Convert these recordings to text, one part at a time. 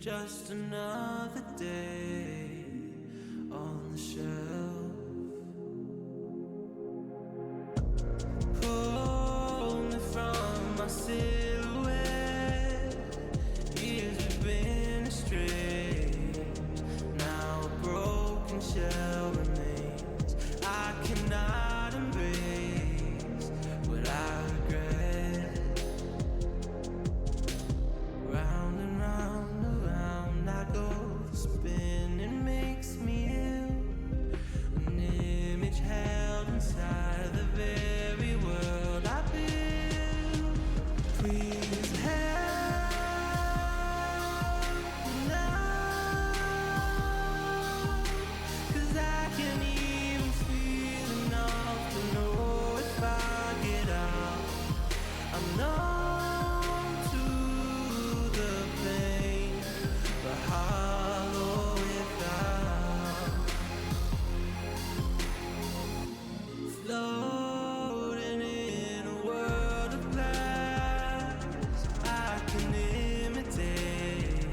just another day on the shelf. Pull me from my silhouette. Years we've been astray. Now a broken shell remains. I cannot embrace what I regret. Round and round, around I go. The spinning makes me ill. An image held inside the very world I build. Please help me now, 'cause I can't even feel enough to know if I get out. I'm numb to the pain, but hollow without. Floating in a world of glass, I can imitate.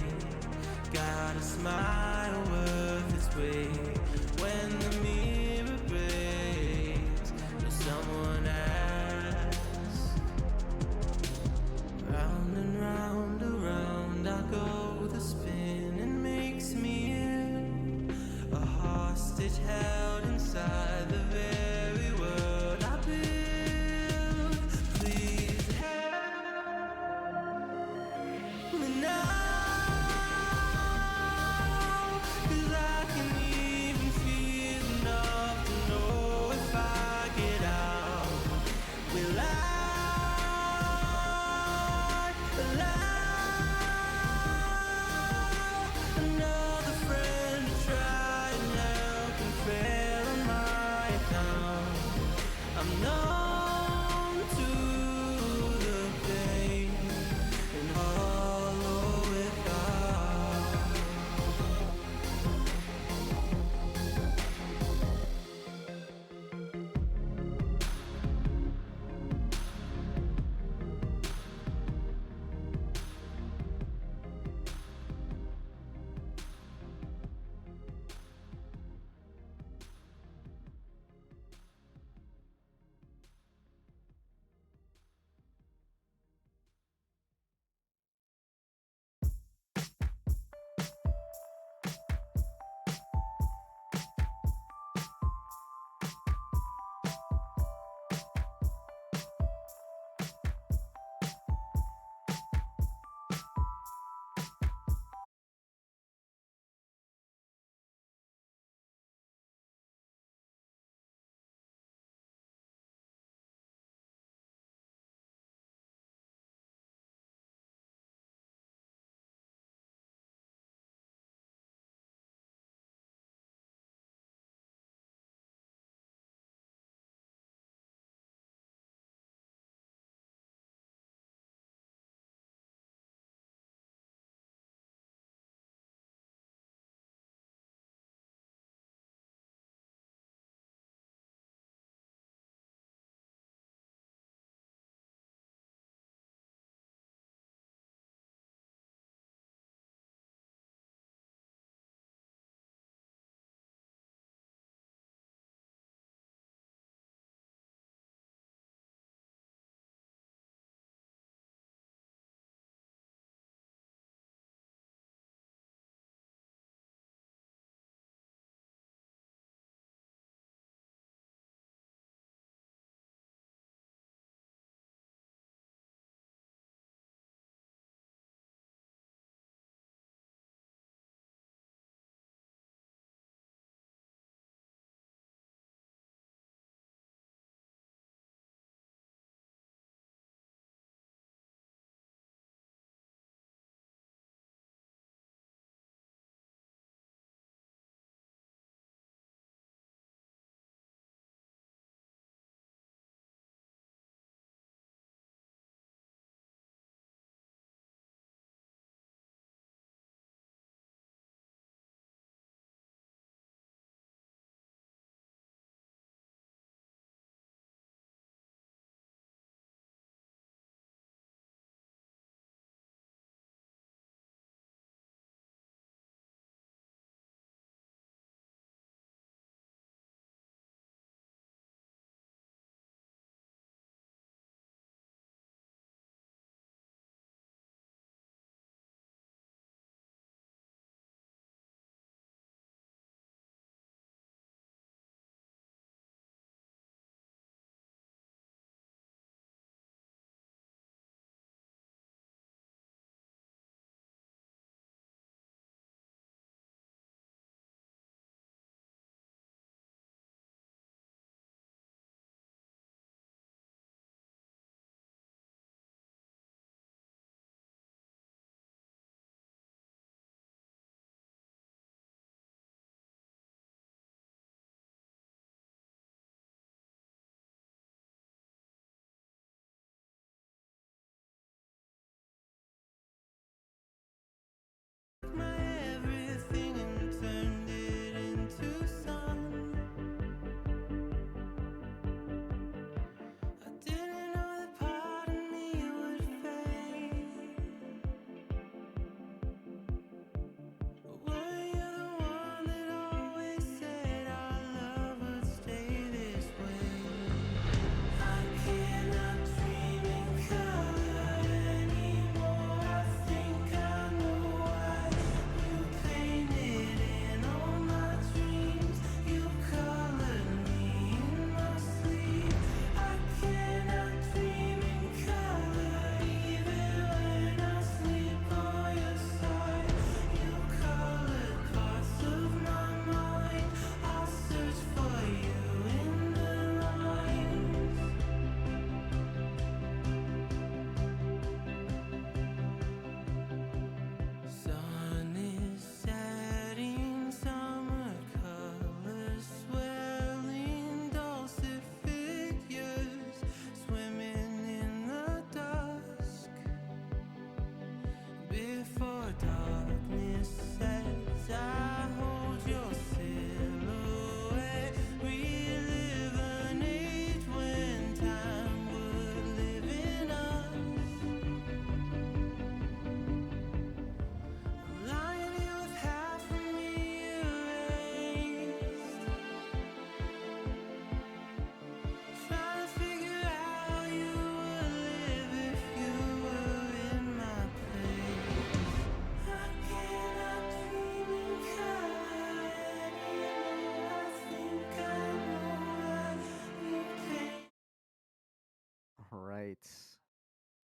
Got a smile worth its weight when the mirror breaks. Will someone ask? Round and round, around I go. The spinning makes me ill. A hostage held inside the very world I build. Please help me now, 'cause I can't even feel enough to know if I get out. Will I another friend to try and help and fail on my account?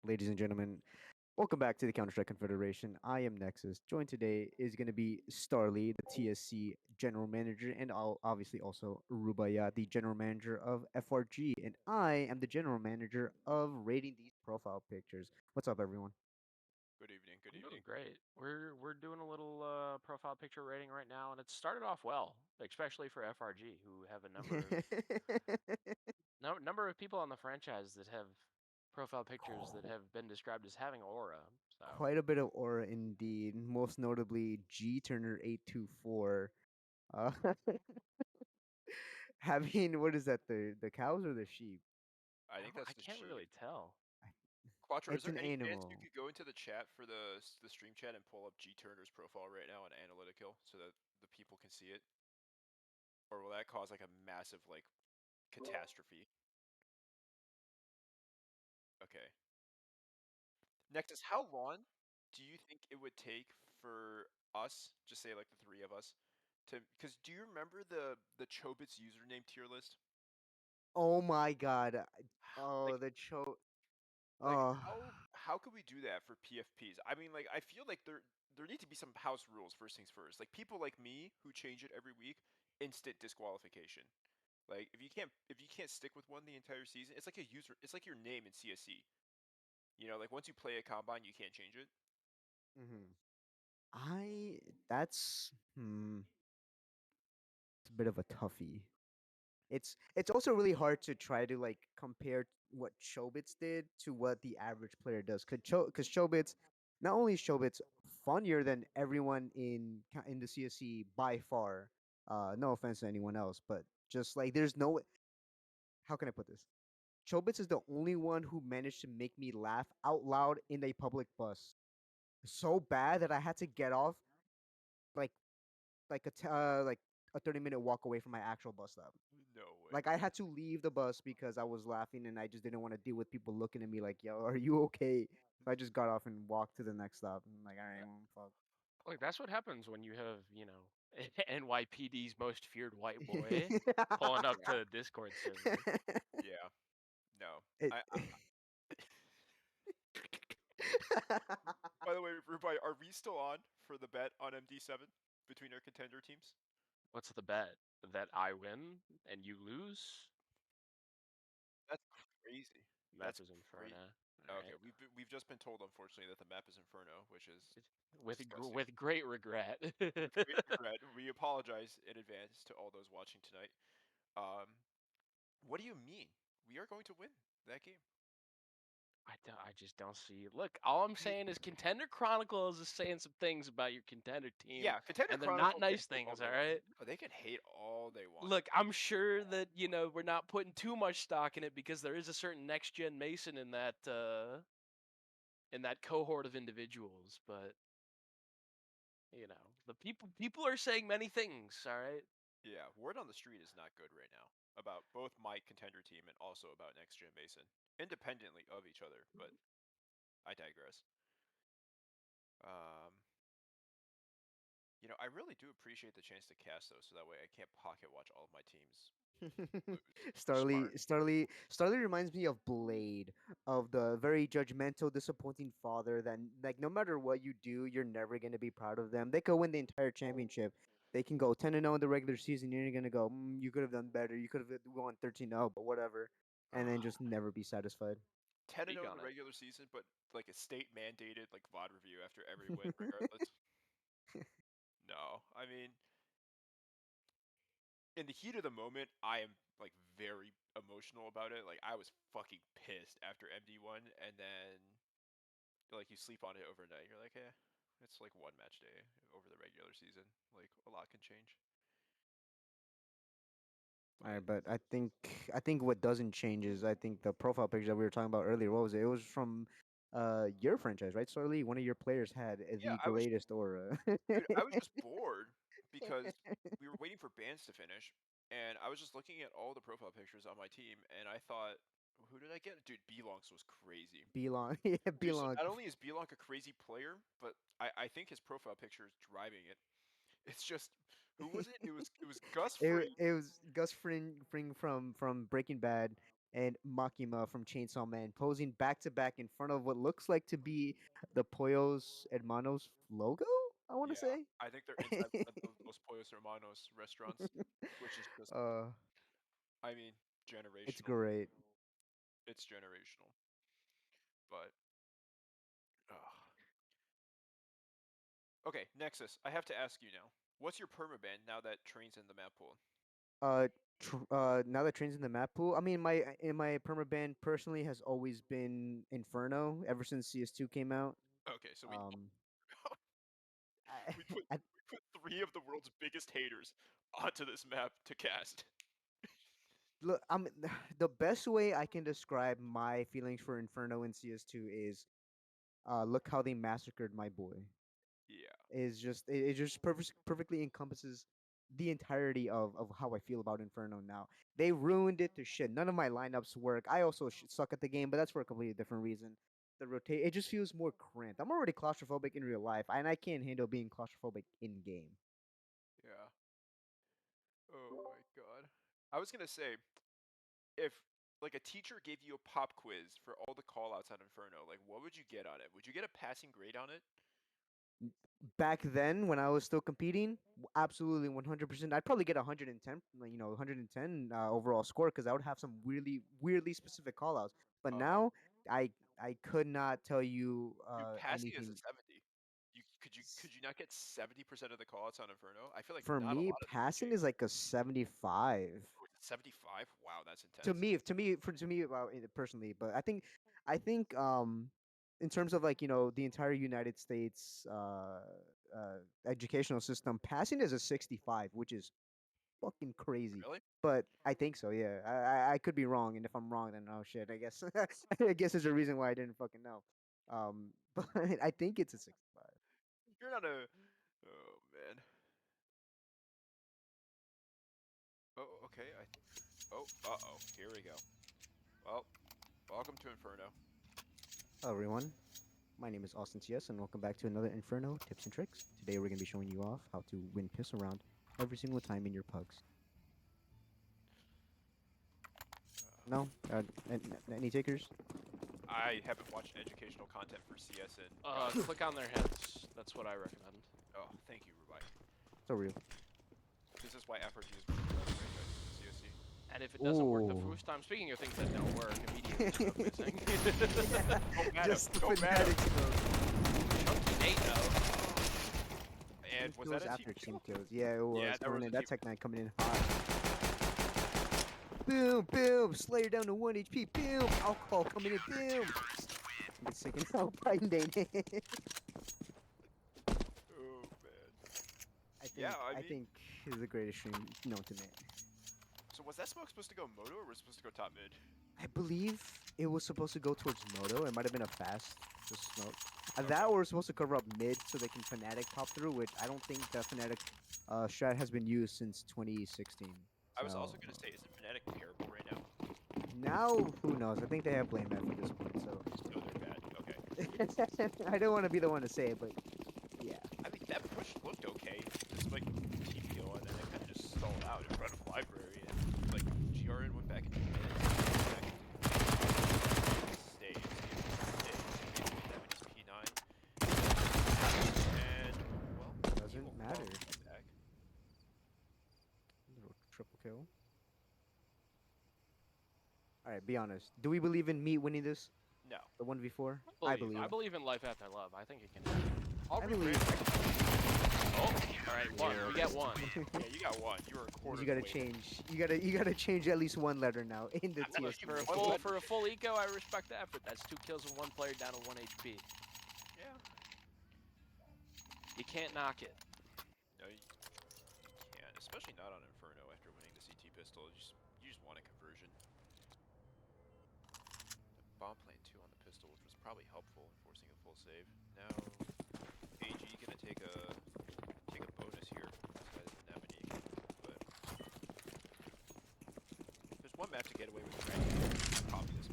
ladies and gentlemen. Welcome back to the Counter Strike Confederation. I am Nexus. Joined today is going to be Starly, the TSC General Manager, and obviously also Rubaya, the General Manager of FRG. And I am the General Manager of rating these profile pictures. What's up, everyone? Good evening. Good I'm doing evening. great. We're doing a little profile picture rating right now, and it started off well, especially for FRG, who have a number of number of people on the franchise that have profile pictures that have been described as having aura. So Quite a bit of aura indeed. Most notably, G Turner 824. Uh, having what is that? The cows or the sheep? I think that's I the can't sheep. really tell. Quattro, is It's there an any chance you animal. could go into the chat for the stream chat and pull up G Turner's profile right now on Analytical so that the people can see it? Or will that cause like a massive like catastrophe? Okay. Nexus, how long do you think it would take for us, just say like the three of us, to because do you remember the Chobits username tier list? Oh my god. Like Oh, the Like Oh, how could we do that for PFPs? I mean, like I feel like there need to be some house rules first things first. Like people like me who change it every week, instant disqualification. Like if you can't stick with one the entire season, it's like a user it's like your name in CSC. You know, like once you play a combine, you can't change it. mhm. I that's it's a bit of a toughie. It's also really hard to try to like compare what Chobits did to what the average player does. Cause Chobits, not only is Chobits funnier than everyone in the CSC by far. No offense to anyone else, but just like there's no, how can I put this? Chobits is the only one who managed to make me laugh out loud in a public bus so bad that I had to get off like like a 30-minute walk away from my actual bus stop. No way. Like I had to leave the bus because I was laughing and I just didn't want to deal with people looking at me like, "Yo, are you okay?" So I just got off and walked to the next stop. I'm like, "All right, well, fuck." Look, that's what happens when you have NYPD's most feared white boy pulling up Yeah. to the Discord server. Yeah. No. It- I By the way, Rubai, are we still on for the bet on MD7 between our contender teams? What's the bet? That I win and you lose? That's crazy. Map That's is crazy. Inferno. All Okay, right. we've just been told, unfortunately, that the map is Inferno, which is disgusting. With great regret. With great regret, we apologize in advance to all those watching tonight. Um, what do you mean? We are going to win that game. I just don't see. Look, all I'm You, saying is Contender Chronicles is saying some things about your contender team, yeah, Contender and they're not Chronicle can nice hate all things. they All want. right. No, they can hate all they want. Look, I'm sure that we're not putting too much stock in it because there is a certain next gen Mason in that cohort of individuals, but the people are saying many things. All right. Yeah, word on the street is not good right now about both my contender team and also about Next Gen Mason, independently of each other. But I digress. Um, I really do appreciate the chance to cast though, so that way I can't pocket watch all of my teams lose. Smart. Starly reminds me of Blade, of the very judgmental, disappointing father that like no matter what you do, you're never gonna be proud of them. They could win the entire championship. They can go 10-0 in the regular season. You're gonna go, you could have done better. You could have gone 13-0, but whatever, and then just never be satisfied. 10 and Speak 0 in on the it. regular season, but like a state mandated like VOD review after every win, regardless. No, I mean, in the heat of the moment, I am like very emotional about it. Like I was fucking pissed after MD1, and then like you sleep on it overnight. You're like, it's like one match day over the regular season. Like a lot can change. All right, But but I think what doesn't change is I think the profile picture that we were talking about earlier. What was it? It was from your franchise, right, Starly? One of your players had yeah, the greatest aura. dude, I was just bored because we were waiting for bands to finish, and I was just looking at all the profile pictures on my team, and I thought, who did I get? Dude, Belongs was crazy. Belong, yeah, Dude, so belong. not only is Belong a crazy player, but I think his profile picture is driving it. It's just who was it? It was Gus It Fring. it was Gus Fring from Breaking Bad. and Makima from Chainsaw Man posing back to back in front of what looks like to be the Pollos Hermanos logo. I want to Yeah, say. I think they're inside one of those Pollos Hermanos restaurants, which is just, uh, I mean, it's generational. great. It's generational. But, ugh. Okay, Nexus, I have to ask you now. What's your permaban now that train's in the map pool? Now that trains in the map pool, I mean, my permaban personally has always been Inferno ever since CS2 came out. Okay, so Um, we put I, we put three of the world's biggest haters onto this map to cast. look, the best way I can describe my feelings for Inferno in CS2 is, look how they massacred my boy. Yeah. Is just it just perfectly encompasses the entirety of how I feel about Inferno now. They ruined it to shit. None of my lineups work. I also suck at the game, but that's for a completely different reason. The rotate, it just feels more cramped. I'm already claustrophobic in real life, and I can't handle being claustrophobic in game. Yeah. Oh my god. I was gonna say, if like a teacher gave you a pop quiz for all the callouts on Inferno, like what would you get on it? Would you get a passing grade on it? Back then, when I was still competing, absolutely 100%. I'd probably get 110, 110 overall score because I would have some really weirdly specific callouts. But Uh-huh. now, I could not tell you Dude, passing is a anything. 70. Could you not get 70% of the callouts on Inferno? I feel like For not a me, lot of them passing can. is like a 75. Oh, it's a 75? Wow, that's To intense. me, well, personally, but I think in terms of like the entire United States educational system, passing is a 65, which is fucking crazy. Really? But I think so, yeah. I could be wrong, and if I'm wrong, then oh shit. I guess I guess there's a reason why I didn't fucking know. But I think it's a 65. You're not a. Oh man. Oh, okay. Oh, uh-oh. Here we go. Well, welcome to Inferno. Hello, everyone. My name is Austin TS, and welcome back to another Inferno Tips and Tricks. Today, we're gonna be showing you off how to win piss around every single time in your pugs. No, any takers? I haven't watched educational content for CS in. Click on their heads. That's what I recommend. Oh, thank you, Rubai. So real. This is why FRG is one of the best franchises in CSC. And if it doesn't work the Ooh. first time, speaking of things that don't work, immediately go missing. Just the Go meta. fanatics mode. Chunky Nate, though. And Team was kills that a after team team kill? kills. Yeah, it was. Yeah, there was Coming in. a That team Tech 9 coming in hot. Boom, boom. Slayer down to 1 HP. Boom. Alcohol coming in. Boom. Get second out by Nate. Oh man. I think he's the greatest stream known to man. So was that smoke supposed to go moto or was it supposed to go top mid? I believe it was supposed to go towards Moto. It might have been a fast just smoke. Okay. That or supposed to cover up mid so they can Fnatic pop through, which I don't think the Fnatic strat has been used since 2016. I was So, also gonna say, isn't Fnatic terrible right now? now, who knows? I think they have blame at this point, so. So they're bad. Okay. I don't want to be the one to say it, but yeah. I mean, that push looked okay. Just like TPO and then it kind of just stalled out in front of library and like GRN went back into mid. Stayed. P9. And well, he Doesn't will matter. come back. Little triple kill. All right, be honest. Do we believe in Meat winning this? No. The 1v4? I I believe. I believe in life after love. I think it can happen. I'll I rebrand believe. Oh, all right, one. We get one. Yeah, you got one. You were a quarter. You gotta change. You gotta change at least one letter now in the I'm not TS. sure. For a full eco, I respect the effort. That's 2 kills with 1 player down to 1 HP. Yeah. You can't knock it. No, you can't. Especially not on Inferno after winning the CT pistol. You just want a conversion. Bomb plant 2 on the pistol, which was probably helpful in forcing a full save. Now, AG gonna take a bonus here. This guy's an Anemone, but there's one map to get away with the rank. Copy this.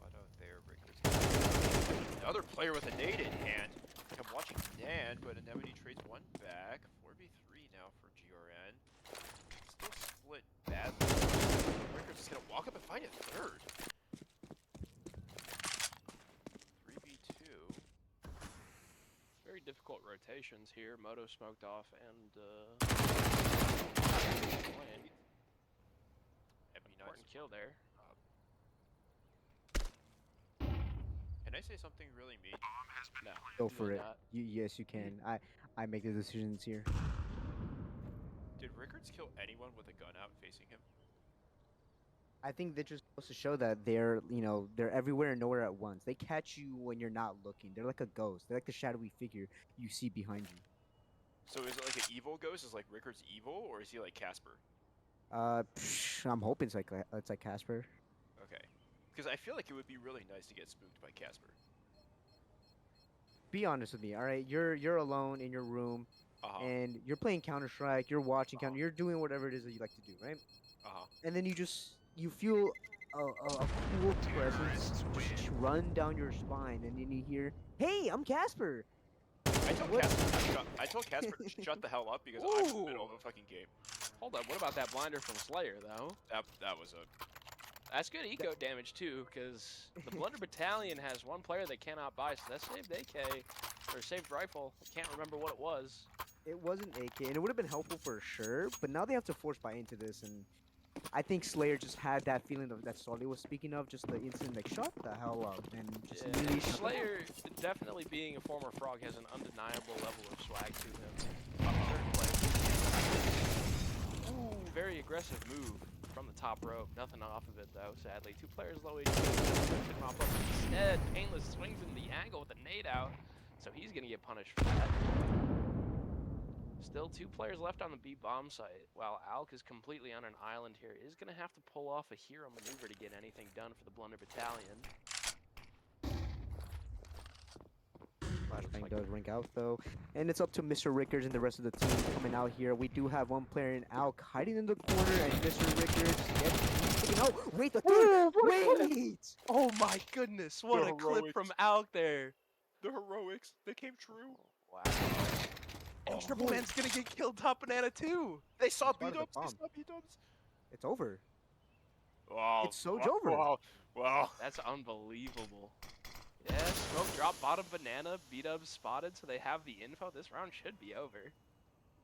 Auto there, break this. player with a nade in hand. I'm watching Dan, but Anemone trades one back. 4v3 now for GRN. Still split badly. Rickards is gonna walk up and find a third. 3v2. Very difficult rotations here. Moto smoked off and important kill there. Can I say something really mean? No. Go for it. not. Yes, you can. I make the decisions here. Did Rickards kill anyone with a gun out facing him? I think they're just supposed to show that they're, they're everywhere and nowhere at once. They catch you when you're not looking. They're like a ghost. They're like the shadowy figure you see behind you. So is it like an evil ghost? Is like Rickards evil, or is he like Casper? I'm hoping it's like Casper. Okay. Because I feel like it would be really nice to get spooked by Casper. Be honest with me, all right? You're alone in your room, and you're playing Counter-Strike. You're watching Counter. You're doing whatever it is that you like to do, right? And then you feel a cool presence just run down your spine, and then you hear, "Hey, I'm Casper." I told Casper to shut the hell up because I'm in the middle of a fucking game. Hold up, what about that blinder from Slayer, though? That was a... That's good eco damage, too, because the Blunder Battalion has one player they cannot buy, so that saved AK, or saved rifle. I can't remember what it was. It wasn't AK, and it would have been helpful for sure, but now they have to force buy into this, and I think Slayer just had that feeling of that Solly was speaking of, just the instant, like, shut the hell up, and just immediately shut Slayer, definitely being a former Frog, has an undeniable level of swag to him. Certain players. Ooh, very aggressive move from the top rope. Nothing off of it, though, sadly. 2 players low HP. Should mop up instead. Painless swings in the angle with a nade out, so he's going to get punished for that. Still 2 players left on the B bomb site, while Alk is completely on an island here. Is going to have to pull off a hero maneuver to get anything done for the Blunder Battalion. Flashbang does ring out though, and it's up to Mr. Rickards and the rest of the team coming out here. We do have one player in Alk hiding in the corner, and Mr. Rickards taking out. Wait, the third. Wait! Oh my goodness! What a clip from Alk there. The heroics, they came true. Wow. And Triple Man's gonna get killed top banana too. They saw Part of the B-dubs. They bomb. saw B-dubs. It's over. Wow. It's so over. Wow. That's unbelievable. Yeah, smoke drop, bottom banana, B-dubs spotted, so they have the info. This round should be over.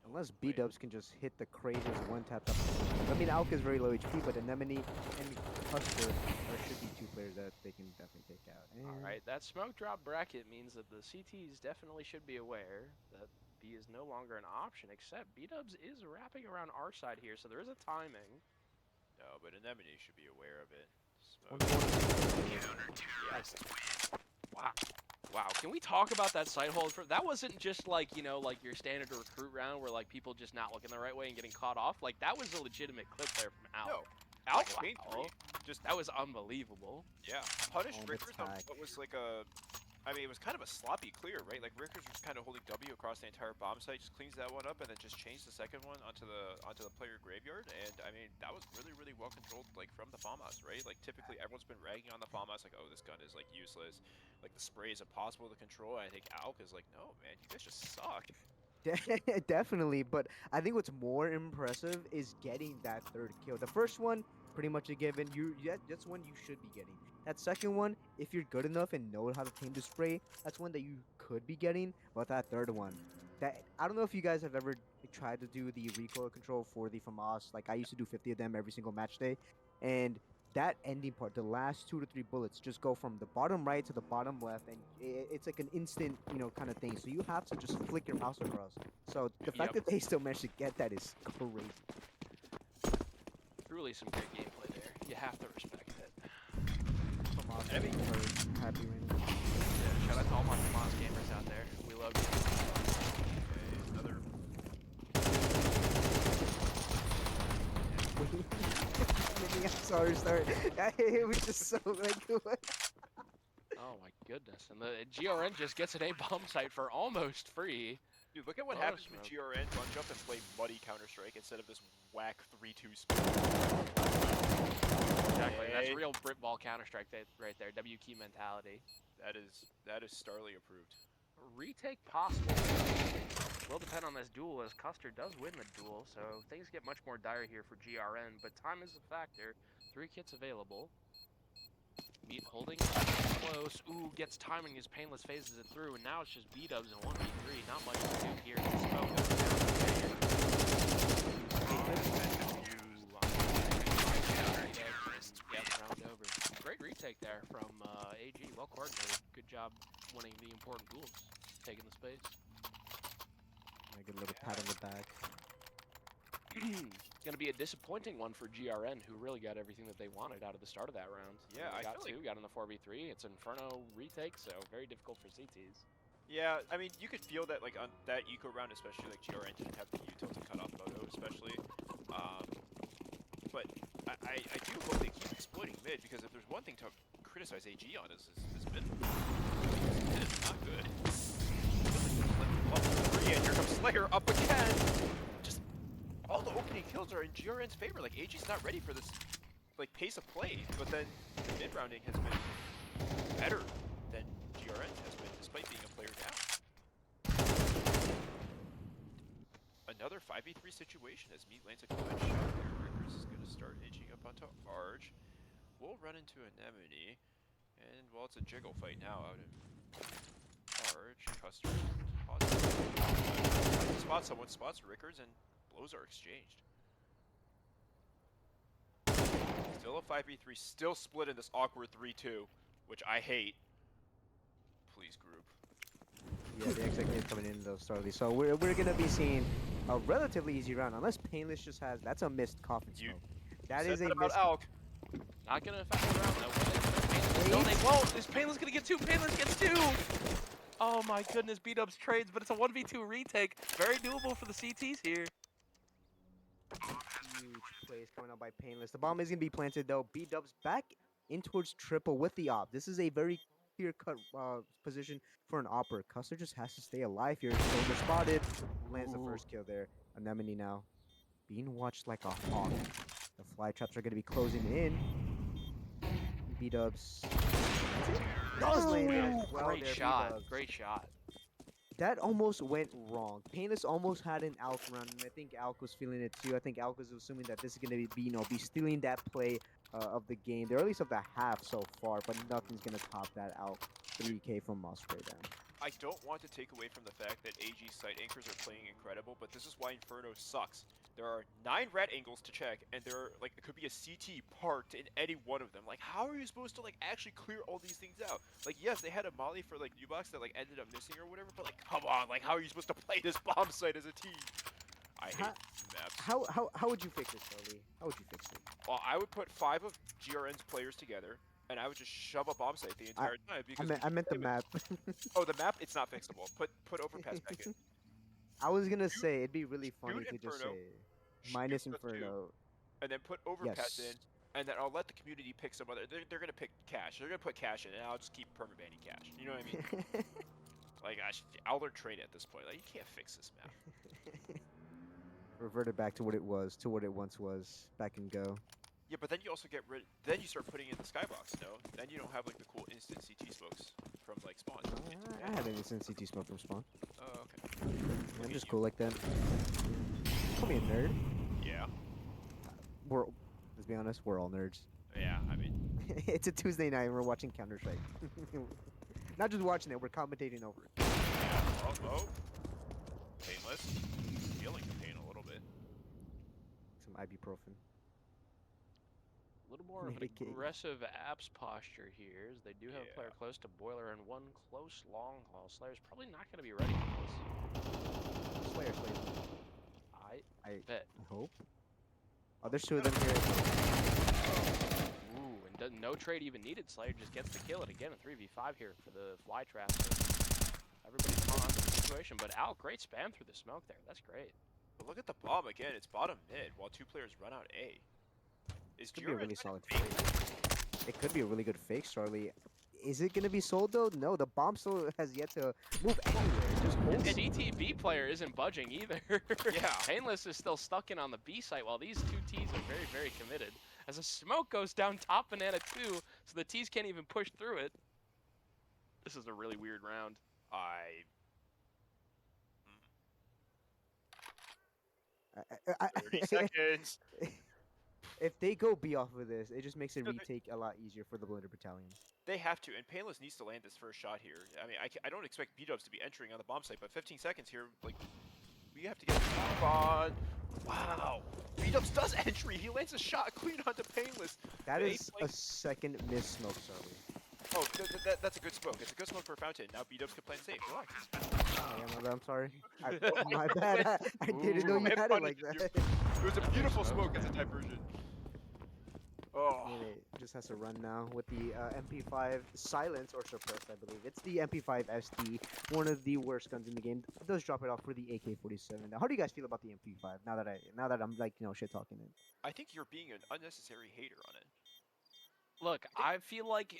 Unless B-dubs can just hit the craziest one tap up. I mean, Alk is very low HP, but Anemone and Husker should be 2 players that they can definitely take out. Alright, that smoke drop bracket means that the CTs definitely should be aware that B is no longer an option, except B-dubs is wrapping around our side here, so there is a timing. No, but Anemone should be aware of it. Yes. Wow, can we talk about that side hold? That wasn't just like, like your standard recruit round where like people just not looking the right way and getting caught off. Like that was a legitimate clip there from Alk. No, Alk came wow. That was unbelievable. Yeah, punish Rickards on what was like a... I mean, it was kind of a sloppy clear, right? Like Rickards was kind of holding W across the entire bomb site, just cleans that one up, and then just changed the second one onto the player graveyard. And I mean, that was really well controlled, like from the FAMAS, right? Like typically everyone's been ragging on the FAMAS, like, oh, this gun is like useless, like the spray is impossible to control. And I think Alk is like, no, man, you guys just suck. Definitely, but I think what's more impressive is getting that 3rd kill. The first one, pretty much a given. That's one you should be getting. That second one, if you're good enough and know how to tame the spray, that's one that you could be getting. But that 3rd one, I don't know if you guys have ever tried to do the recoil control for the FAMAS. Like I used to do 50 of them every single match day, and that ending part, the last 2 to 3 bullets, just go from the bottom right to the bottom left, and it's like an instant, kind of thing. So you have to just flick your mouse across. So the fact that they still managed to get that is crazy. Truly some great gameplay there. You have to respect it. I mean, happy right now. Yeah, shout out to all my FAMAS gamers out there. We love you. Okay, another... Sorry. It was just so like. Oh my goodness! And the GRN just gets an A bomb site for almost free. Dude, look at what Oh, happens when smoke. GRN bunch up and play muddy Counter-Strike instead of this whack 3-2 split. Exactly. That's Hey. real Britball Counter-Strike right there. W key mentality. That is Starly approved. Retake possible. Will depend on this duel, as Custer does win the duel, so things get much more dire here for GRN, but time is a factor. 3 kits available. Meat holding close. Ooh, gets timing as Painless phases it through, and now it's just B-dubs and 1v3. Not much to do here. Yes, round over. Great retake there from AG. Well coordinated. Good job winning the important duels. Taking the space. A good little pat on the back. Gonna be a disappointing one for GRN, who really got everything that they wanted out of the start of that round. Yeah, they I got feel two, got in the 4v3. It's Inferno retake, so very difficult for CTs. Yeah, I mean, you could feel that, like, on that eco round, especially, like, GRN didn't have the util to cut off Moto, especially. But I do hope they keep exploiting mid, because if there's one thing to criticize AG on is mid. Mid is not good. Level 3, and here comes Slayer up again! Just, all the opening kills are in GRN's favor. Like, AG's not ready for this, like, pace of play, but then the mid rounding has been better than GRN's has been, despite being a player down. Another 5v3 situation as Meat lands a good shot there. Rickers is going to start edging up onto Arge. We'll run into Anemone, and well, it's a jiggle fight now out of Arge. Custer spots someone, spots Rickers, and blows are exchanged. Still a 5v3, still split in this awkward 3-2, which I hate. Please, group. Yeah, the executive coming in though, Starly. So we're gonna be seeing a relatively easy round, unless Painless just has. That's a missed coffin You smoke. That said is that a about missed. Alk. Not gonna affect the round though. No, they won't. Is Painless gonna get 2? Painless gets 2. Oh my goodness, B-dubs trades, but it's a 1v2 retake. Very doable for the CTs here. Huge plays coming out by Painless. The bomb is gonna be planted though. B-dubs back in towards triple with the op. This is a very clear-cut position for an opper. Custer just has to stay alive here. Shoulder spotted. Lands the first kill there. Anemone now being watched like a hawk. The Flytraps are gonna be closing in. B-dubs does land it as well. Great there, shot. B-dubs. Great shot. That almost went wrong. Painless almost had an Alk run, and I think Alk was feeling it too. I think Alk was assuming that this is going to be stealing that play of the game, or at least of the half so far, but nothing's going to top that Alk 3K from Musgrave then. I don't want to take away from the fact that AG site anchors are playing incredible, but this is why Inferno sucks. There are 9 red angles to check, and there are, like, it could be a CT parked in any one of them. Like, how are you supposed to, like, actually clear all these things out? Like, yes, they had a molly for, like, U-Box that, like, ended up missing or whatever, but, like, come on, like, how are you supposed to play this bomb site as a team? I hate maps. How would you fix it, Charlie? How would you fix it? Well, I would put 5 of GRN's players together, and I would just shove a bomb site the entire time because I meant the map. Oh, the map, it's not fixable. Put overpass back in. I was gonna say it'd be really funny to just Inferno, say minus shoot the 2, Inferno. and then put overpass Yes. in, and then I'll let the community pick some other. They're gonna pick cash. They're gonna put cash in, and I'll just keep permabanning cash. You know what I mean? Like I'll learn train at this point. Like you can't fix this map. Reverted back to what it was, to what it once was. Back and go. Yeah, but then you also get rid. Then you start putting in the skybox. No, then you don't have like the cool instant CT smokes from like spawn. I had an instant CT smoke from spawn. Oh, okay. I'm at just you. cool like that. Call me a nerd. Yeah. Let's be honest, we're all nerds. Yeah. I mean, It's a Tuesday night and we're watching Counter-Strike. Not just watching it, we're commentating over it. yeah. Oh. Painless. Feeling the pain a little bit. Some ibuprofen. A little more of an Medicaid. aggressive apps posture here, as they do have a player Yeah. close to Boiler and one close long haul. Slayer's probably not going to be ready for this. Slayer. I bet. I hope. Oh, there's 2 of them here. Ooh, and no trade even needed. Slayer just gets the kill, and again, a 3v5 here for the Flytraps. Everybody's on to the situation, but Al, great spam through the smoke there. That's great. But look at the bomb again. It's bottom mid while 2 players run out A. Is Could be a GRN really trying solid to fake fake. It could be a really good fake, Charlie. Is it gonna be sold though? No, the bomb still has yet to move anywhere. Just Pulse? And ETB player isn't budging either. Yeah. Painless is still stuck in on the B site while these two Ts are very, very committed. As a smoke goes down top banana 2, so the Ts can't even push through it. This is a really weird round. I- 30 seconds. If they go B off of this, it just makes a No, they- retake a lot easier for the Blunder Battalion. They have to, and Painless needs to land this first shot here. I mean, I don't expect B-dubs to be entering on the bomb site, but 15 seconds here, like, we have to get the move on. Wow. B-dubs does entry. He lands a shot clean onto Painless. That They is play- a second miss smoke, sorry. Oh, that's a good smoke. It's a good smoke for Fountain. Now B-dubs can play it safe. Relax. Oh, yeah, my bad, I'm sorry. My bad. I didn't know Ooh, you it had it like punished you. that. It was a beautiful smoke. smoke as a diversion. Oh. It just has to run now with the MP5 silence or suppressed, I believe. It's the MP5 SD, one of the worst guns in the game. It does drop it off for the AK-47. Now, how do you guys feel about the MP5? Now that I'm like shit talking it. I think you're being an unnecessary hater on it. Look, I feel like,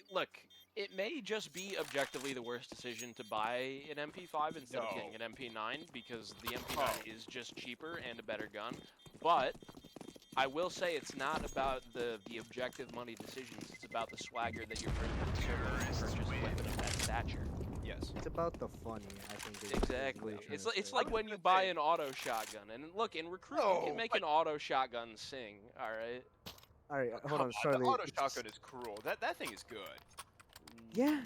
it may just be objectively the worst decision to buy an MP5 instead of getting an MP9 because the MP9 is just cheaper and a better gun. But I will say it's not about the objective money decisions. It's about the swagger that you're bringing to the server when you purchase a weapon of that stature. Yes. It's about the funny, I think. is what Exactly. you're trying It's to it's say. like was when gonna you buy say- an auto shotgun. And look, in Recruit, you No, can make but- an auto shotgun sing. All right. All right, hold Come on, Charlie. The auto it's- shotgun is cruel. That thing is good. Yeah,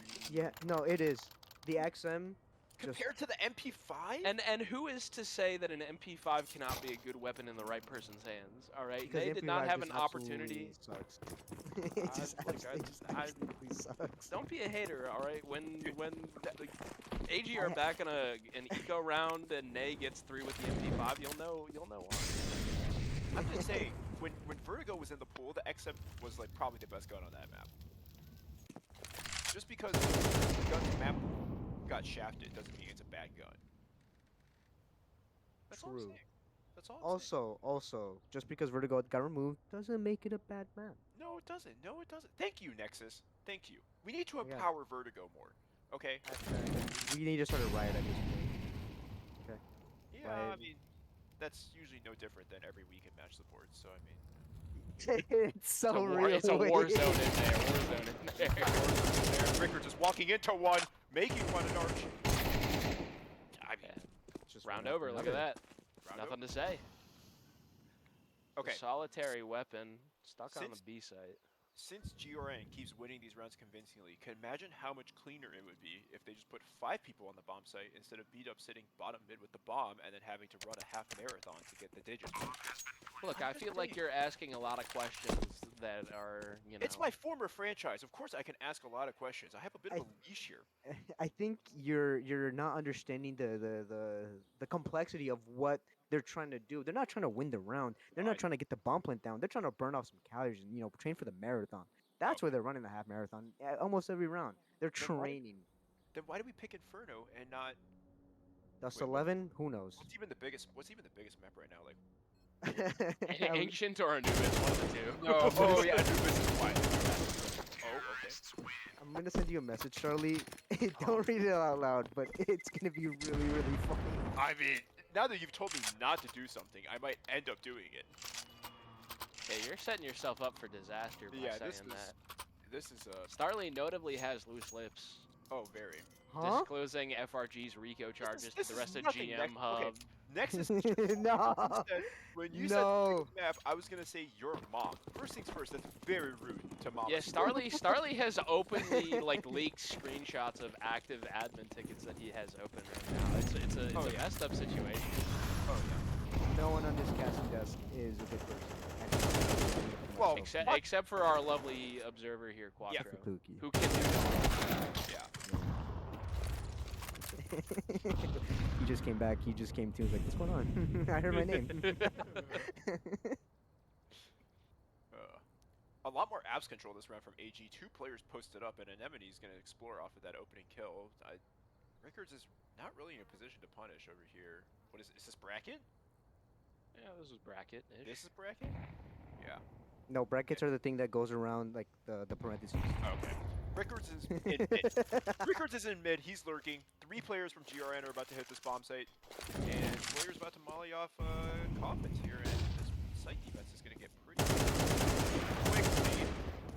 no, it is. The XM. Just- Compared to the MP5? And who is to say that an MP5 cannot be a good weapon in the right person's hands? All right. Because They did not MP5 have just an opportunity. absolutely Sucks. It just absolutely sucks. Don't be a hater, all right? When like, AG are back in an eco round and Nay gets through with the MP5, you'll know why. I'm just saying, when Vertigo was in the pool, the XM was like probably the best gun on that map. Just because the gun's map got shafted doesn't mean it's a bad gun. That's all I'm True. saying. That's all I'm saying. Also, just because Vertigo got removed doesn't make it a bad map. No, it doesn't. No, it doesn't. Thank you, Nexus. Thank you. We need to Yeah. empower Vertigo more. Okay? We need to start a riot at this point. Okay. Yeah, Right. I mean, that's usually no different than every week in match support, so I mean... It's so real. It's a war zone in there. War zone in there. There, Ricker just walking into one, making one an arch. I mean, Just Round one over. after Look at another. that. round Nothing over. to say. Okay, A solitary weapon stuck on the Since- B site. since GRN keeps winning these rounds convincingly, can imagine how much cleaner it would be if they just put 5 people on the bomb site instead of beat up sitting bottom mid with the bomb and then having to run a half marathon to get the digits. Look, I'm I just feel like saying. you're asking a lot of questions that are, It's my former franchise. Of course I can ask a lot of questions. I have a bit of a leash here. I think you're not understanding the complexity of what they're trying to do. They're not trying to win the round. They're No, not I- trying to get the bomb plant down. They're trying to burn off some calories and train for the marathon. That's why they're running the half marathon almost every round. They're Then why- training. Then why do we pick Inferno and not Dust wait, what- 11, who knows? what's even the biggest map right now? Like Ancient or Anubis, one of the two. no, oh yeah, Anubis is quiet. Oh, okay. I'm gonna send you a message, Charlie. Don't read it out loud, but it's gonna be really, really funny. I mean, now that you've told me not to do something, I might end up doing it. Hey, you're setting yourself up for disaster by Yeah, saying this is that. this is Starly notably has loose lips, oh very. Huh? disclosing FRG's Rico charges this to the is rest of nothing, GM Nex- Hub. okay. Nexus. No. When you said No. the map, I was gonna say your mom. First things first, that's very rude to mom. Yeah, Starly has openly leaked screenshots of active admin tickets that he has open right now. It's a Oh, yeah. messed up situation. Oh yeah. No one on this casting desk is a good person. Well, Except for our lovely observer here, Quattro, For Pookie. who can do no Yeah. He just came back. He just came to. He was like, "What's going on?" I heard my name. A lot more abs control this round from AG. 2 players posted up, and Anemone is gonna explore off of that opening kill. Rickards is not really in a position to punish over here. What is this bracket? Yeah, this is bracket. This is bracket? Yeah. No, brackets are the thing that goes around like the parentheses. Okay. Rickards is in mid. Rickards is in mid. He's lurking. 3 players from GRN are about to hit this bomb site, and Slayer's about to molly off coffins here, and this site defense is going to get pretty quickly.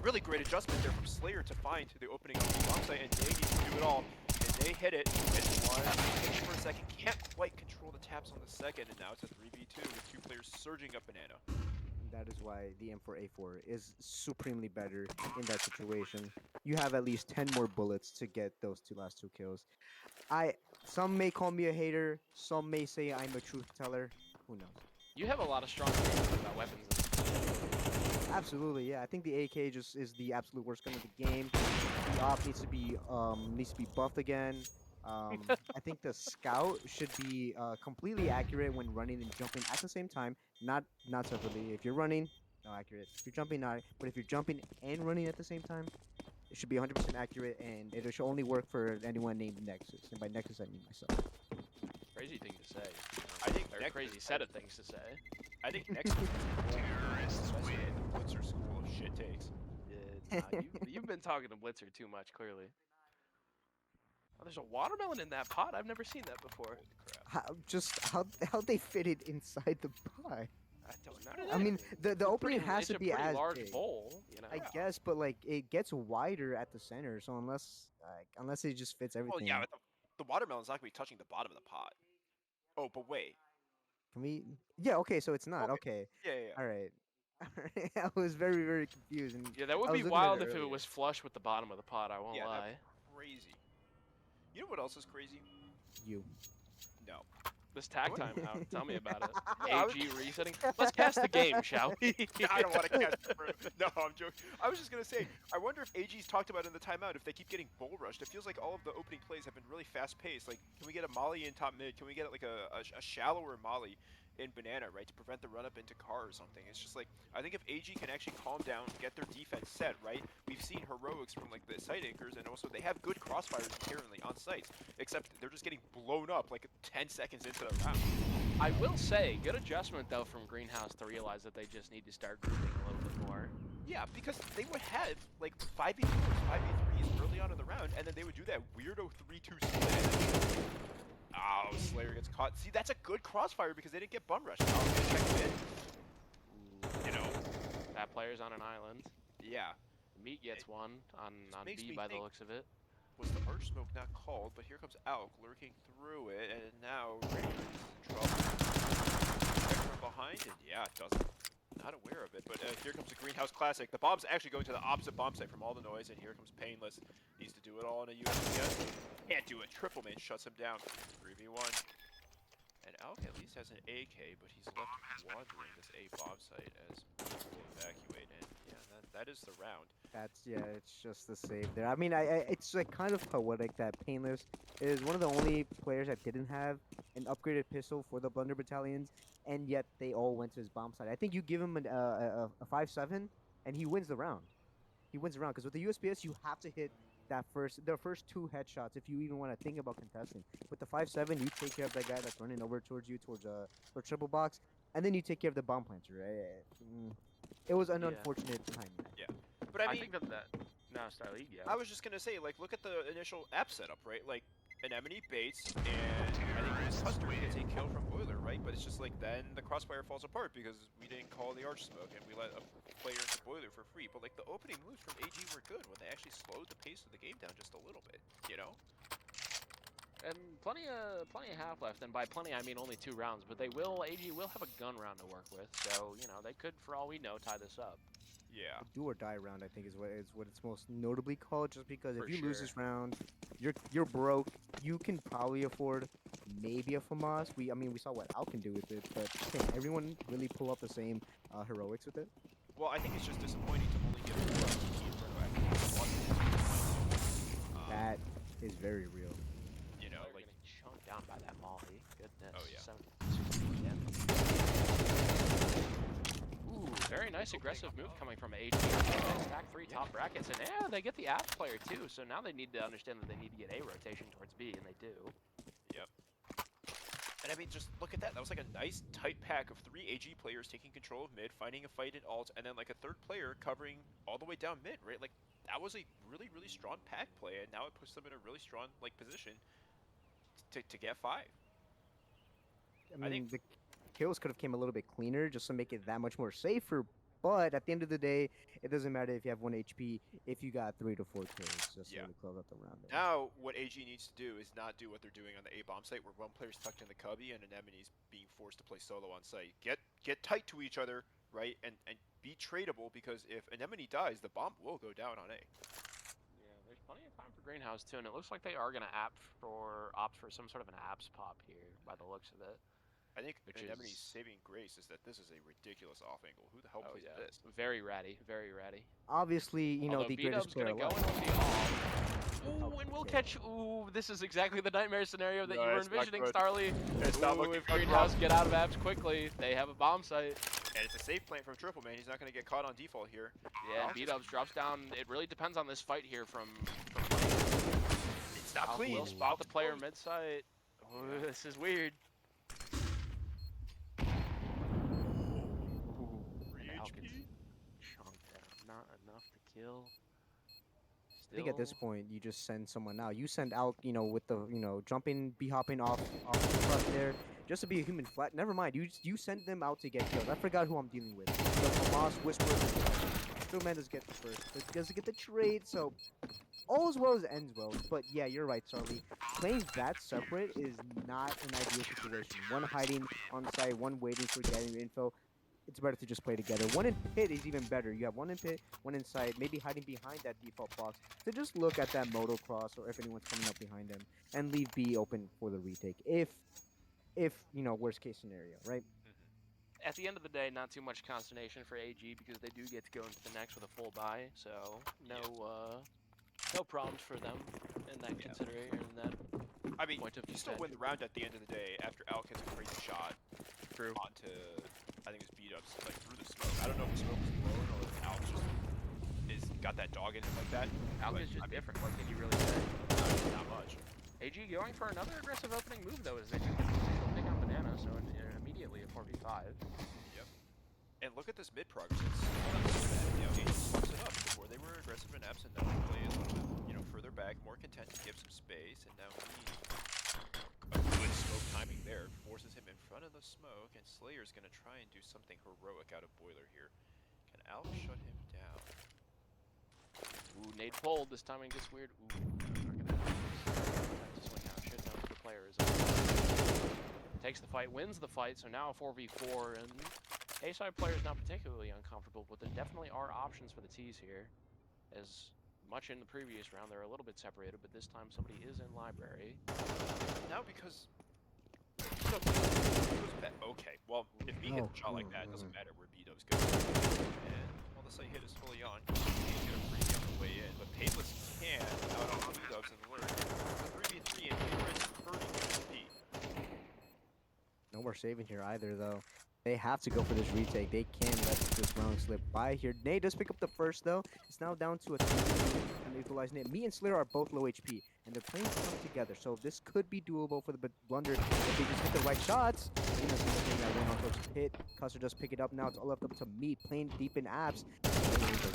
Really great adjustment there from Slayer to find the opening of the bomb site, and they need to do it all. And they hit it. It's one pitch for a second. Can't quite control the taps on the second, and now it's a 3v2 with 2 players surging up banana. That is why the M4A4 is supremely better in that situation. You have at least 10 more bullets to get those last two kills. Some may call me a hater, some may say I'm a truth teller. Who knows? You have a lot of strong opinions about weapons. Absolutely, yeah. I think the AK just is the absolute worst gun of the game. The op needs to be buffed again. I think the scout should be completely accurate when running and jumping at the same time, not separately. If you're running, no accurate. If you're jumping, not. But if you're jumping and running at the same time, it should be 100% accurate, and it should only work for anyone named Nexus. And by Nexus, I mean myself. Crazy thing to say. I think Or crazy set of things to say. I think next terrorists win. The Blitzer school of shit takes. You've been talking to Blitzer too much, clearly. Oh, there's a watermelon in that pot. I've never seen that before. Holy crap. How they fit it inside the pie. I don't know. I mean, the opening has to be it's a pretty as large big. bowl, you know. I guess, but like it gets wider at the center, so unless it just fits everything. Well, yeah, but the watermelon's not going to be touching the bottom of the pot. Oh, but wait. Can we? Yeah. Okay. So it's not. Okay. Yeah, yeah, yeah. All right. Alright, I was very, very confused. And Yeah, that I would was be looking at wild if it earlier. was flush with the bottom of the pot, I won't Yeah, lie. that's crazy. You know what else is crazy? You. No. This tag time out, tell me about it. I was- AG resetting. Let's cast the game, shall we? I don't want to cast it for No, I'm joking. I was just going to say, I wonder if AG's talked about in the timeout if they keep getting bull rushed. It feels like all of the opening plays have been really fast paced. Like, can we get a molly in top mid? Can we get like a shallower molly in banana, right, to prevent the run up into car or something? It's just like, I think if AG can actually calm down, get their defense set, right? We've seen heroics from like the site anchors, and also they have good crossfires inherently on sites, except they're just getting blown up like 10 seconds into the round. I will say, good adjustment though from Greenhouse to realize that they just need to start grouping a little bit more. Yeah, because they would have like 5v4s, 5v3s early on in the round, and then they would do that weirdo 3-2 split. Oh, Slayer gets caught. See, that's a good crossfire because they didn't get bum rushed. Now I'm gonna check mid. You know. That player's on an island. Yeah. Meat gets one on makes B me by the think- looks of it. Was the arch smoke not called? But here comes Alk lurking through it, and now Radiant's in trouble. Check from behind, and yeah, it doesn't. Not aware of it, but here comes the Greenhouse Classic. The bomb's actually going to the opposite bomb site from all the noise, and here comes Painless. Needs to do it all in a USPS. Can't do it. Triple Man shuts him down. 3v1. And Alk at least has an AK, but he's left wandering this A bomb site as people evacuate. And yeah, that is the round. It's just the save there. I mean, it's like kind of poetic that Painless is one of the only players that didn't have an upgraded pistol for the Blunder battalions, and yet they all went to his bomb site. I think you give him a 5-7, and he wins the round. He wins the round because with the USPS you have to hit the first 2 headshots if you even want to think about contesting. With the 5-7, you take care of that guy that's running over towards you towards triple box, and then you take care of the bomb planter. Right? It was an Yeah. unfortunate time. Yeah. But I mean, think that no, Starleague, yeah. I was just gonna say, like, look at the initial app setup, right? Like, Anemone baits, and I think Chris Custer gets a kill from Boiler, right? But it's just like then the crossfire falls apart because we didn't call the arch smoke and we let a player into Boiler for free. But like the opening moves from AG were good when they actually slowed the pace of the game down just a little bit, you know? And plenty of half left, and by plenty I mean only 2 rounds. But AG will have a gun round to work with, so you know they could, for all we know, tie this up. Yeah. Do or die round, I think, is what it's most notably called. Just because For if you lose sure. this round, you're broke. You can probably afford maybe a FAMAS. We saw what Al can do with it, but can everyone really pull up the same heroics with it? Well, I think it's just disappointing to only get 4 LTT in front of actually one. That is very real. You know, They're like, getting chunked down by that Molly. Goodness. Oh, yeah. 7 again. Ooh, very nice aggressive move coming from AG. Stack 3 top brackets, and yeah, they get the app player too. So now they need to understand that they need to get A rotation towards B, and they do. yep. And I mean, just look at that. That was like a nice tight pack of 3 AG players taking control of mid, finding a fight in alt, and then like a third player covering all the way down mid, right? Like that was a really, really strong pack play, and now it puts them in a really strong like position to get 5. I I think, mean, the kills could have came a little bit cleaner just to make it that much more safer. But at the end of the day, it doesn't matter if you have 1 HP if you got 3 to 4 kills just yeah. to close out the round there. Now, what AG needs to do is not do what they're doing on the A bomb site, where one player's tucked in the cubby and Anemone's being forced to play solo on site. Get tight to each other, right, and be tradable, because if Anemone dies, the bomb will go down on A. Yeah, there's plenty of time for Greenhouse too, and it looks like they are gonna opt for some sort of an apps pop here by the looks of it. I think Which Anemone's is- saving grace is that this is a ridiculous off angle. Who the hell Oh plays yeah, this? very ratty, very ratty. Obviously, you know, Although the greatest B-Dub's player gonna go alive. in with the off. Ooh, and we'll Okay. catch. Ooh, this is exactly the nightmare scenario that No, you were it's not envisioning, good. Starly. It's not looking If good, Greenhouse Rob. get out of apps quickly, they have a bomb site. And it's a safe plant from Triple Man. He's not going to get caught on default here. Yeah, and B-Dubs drops down. It really depends on this fight here from It's not Alpha clean. will spot the Alpha's player close. mid-site. Oh, Yeah. this is weird. Falcons chunked out. Not enough to kill. I think at this Still- point you just send someone out. You send out, you know, with the, you know, jumping, be hopping off the front there, just to be a human flat. Never mind. You send them out to get killed. I forgot who I'm dealing with. The Moss Whisperers. Still man does get the first. Does get the trade. So all as well as ends well. But yeah, you're right, Charlie. Playing that separate is not an ideal situation. One hiding on site, one waiting for getting info. It's better to just play together. One in pit is even better. You have one in pit, one inside, maybe hiding behind that default box to just look at that moto cross or if anyone's coming up behind them and leave B open for the retake. If you know, worst case scenario, right? At the end of the day, not too much consternation for AG because they do get to go into the next with a full buy, so no problems for them in that consideration. In that I mean, point of you still win the round at the end of the day after Alk hits a crazy shot. True. Onto, I think it was B-Dubs, like through the smoke. I don't know if the smoke was blown or if Alk just got that dog in him like that. Alk but, is just I mean, different. What can you really say? Not much. AG going for another aggressive opening move though, as they do get the initial pick on Banana, so immediately a 4v5. Yep. And look at this mid progress. It's not so bad. You know, he fucks it up. Before they were aggressive in apps, and now they play a little bit, you know, further back, more content to give some space, and now a good smoke timing there forces him in front of the smoke, and Slayer's gonna try and do something heroic out of Boiler here. Can Alk shut him down? Ooh, nade pulled. This timing gets weird. Ooh, not gonna happen. Just went down. Should know who the player is. Takes the fight, wins the fight, so now a 4v4, and A-side player is not particularly uncomfortable, but there definitely are options for the T's here. As much in the previous round, they're a little bit separated, but this time somebody is in library. Now because okay, well, if B hits a shot like that, it doesn't matter where B-Dubs goes. And while the site hit is fully on, he can't get a freebie on the way in, but Painless can out on B-Dubs in the lurk. 3v3 and Painless hurting B. No more saving here either, though. They have to go for this retake. They can't let this round slip by here. Nate does pick up the first, though. It's now down to a 3 and neutralize Nate. Me and Slayer are both low HP, and they're playing tough together. So this could be doable for the Blunder if they just hit the right shots. That went on towards pit. Custer does pick it up now. It's all left up to Meat, playing deep in apps.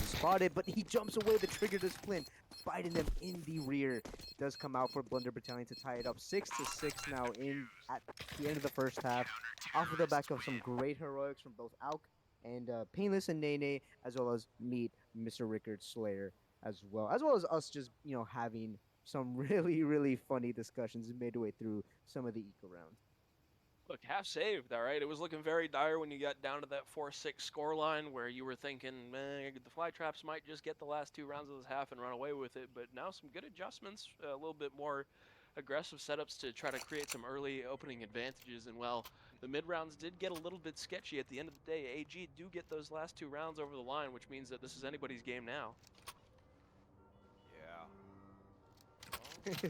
Spotted, but he jumps away. The trigger does flint, biting them in the rear. Does come out for Blunder Battalion to tie it up 6-6 now in at the end of the first half. Off of the back of some great heroics from both Alk and Painless and Nene, as well as Meat, Mr. Rickard Slayer, as well as us just, you know, having some really funny discussions midway through some of the eco rounds. Look, half saved, all right? It was looking very dire when you got down to that 4-6 scoreline where you were thinking, man, the Flytraps might just get the last 2 rounds of this half and run away with it, but now some good adjustments, a little bit more aggressive setups to try to create some early opening advantages, and well, the mid rounds did get a little bit sketchy at the end of the day. AG do get those last 2 rounds over the line, which means that this is anybody's game now. Yeah.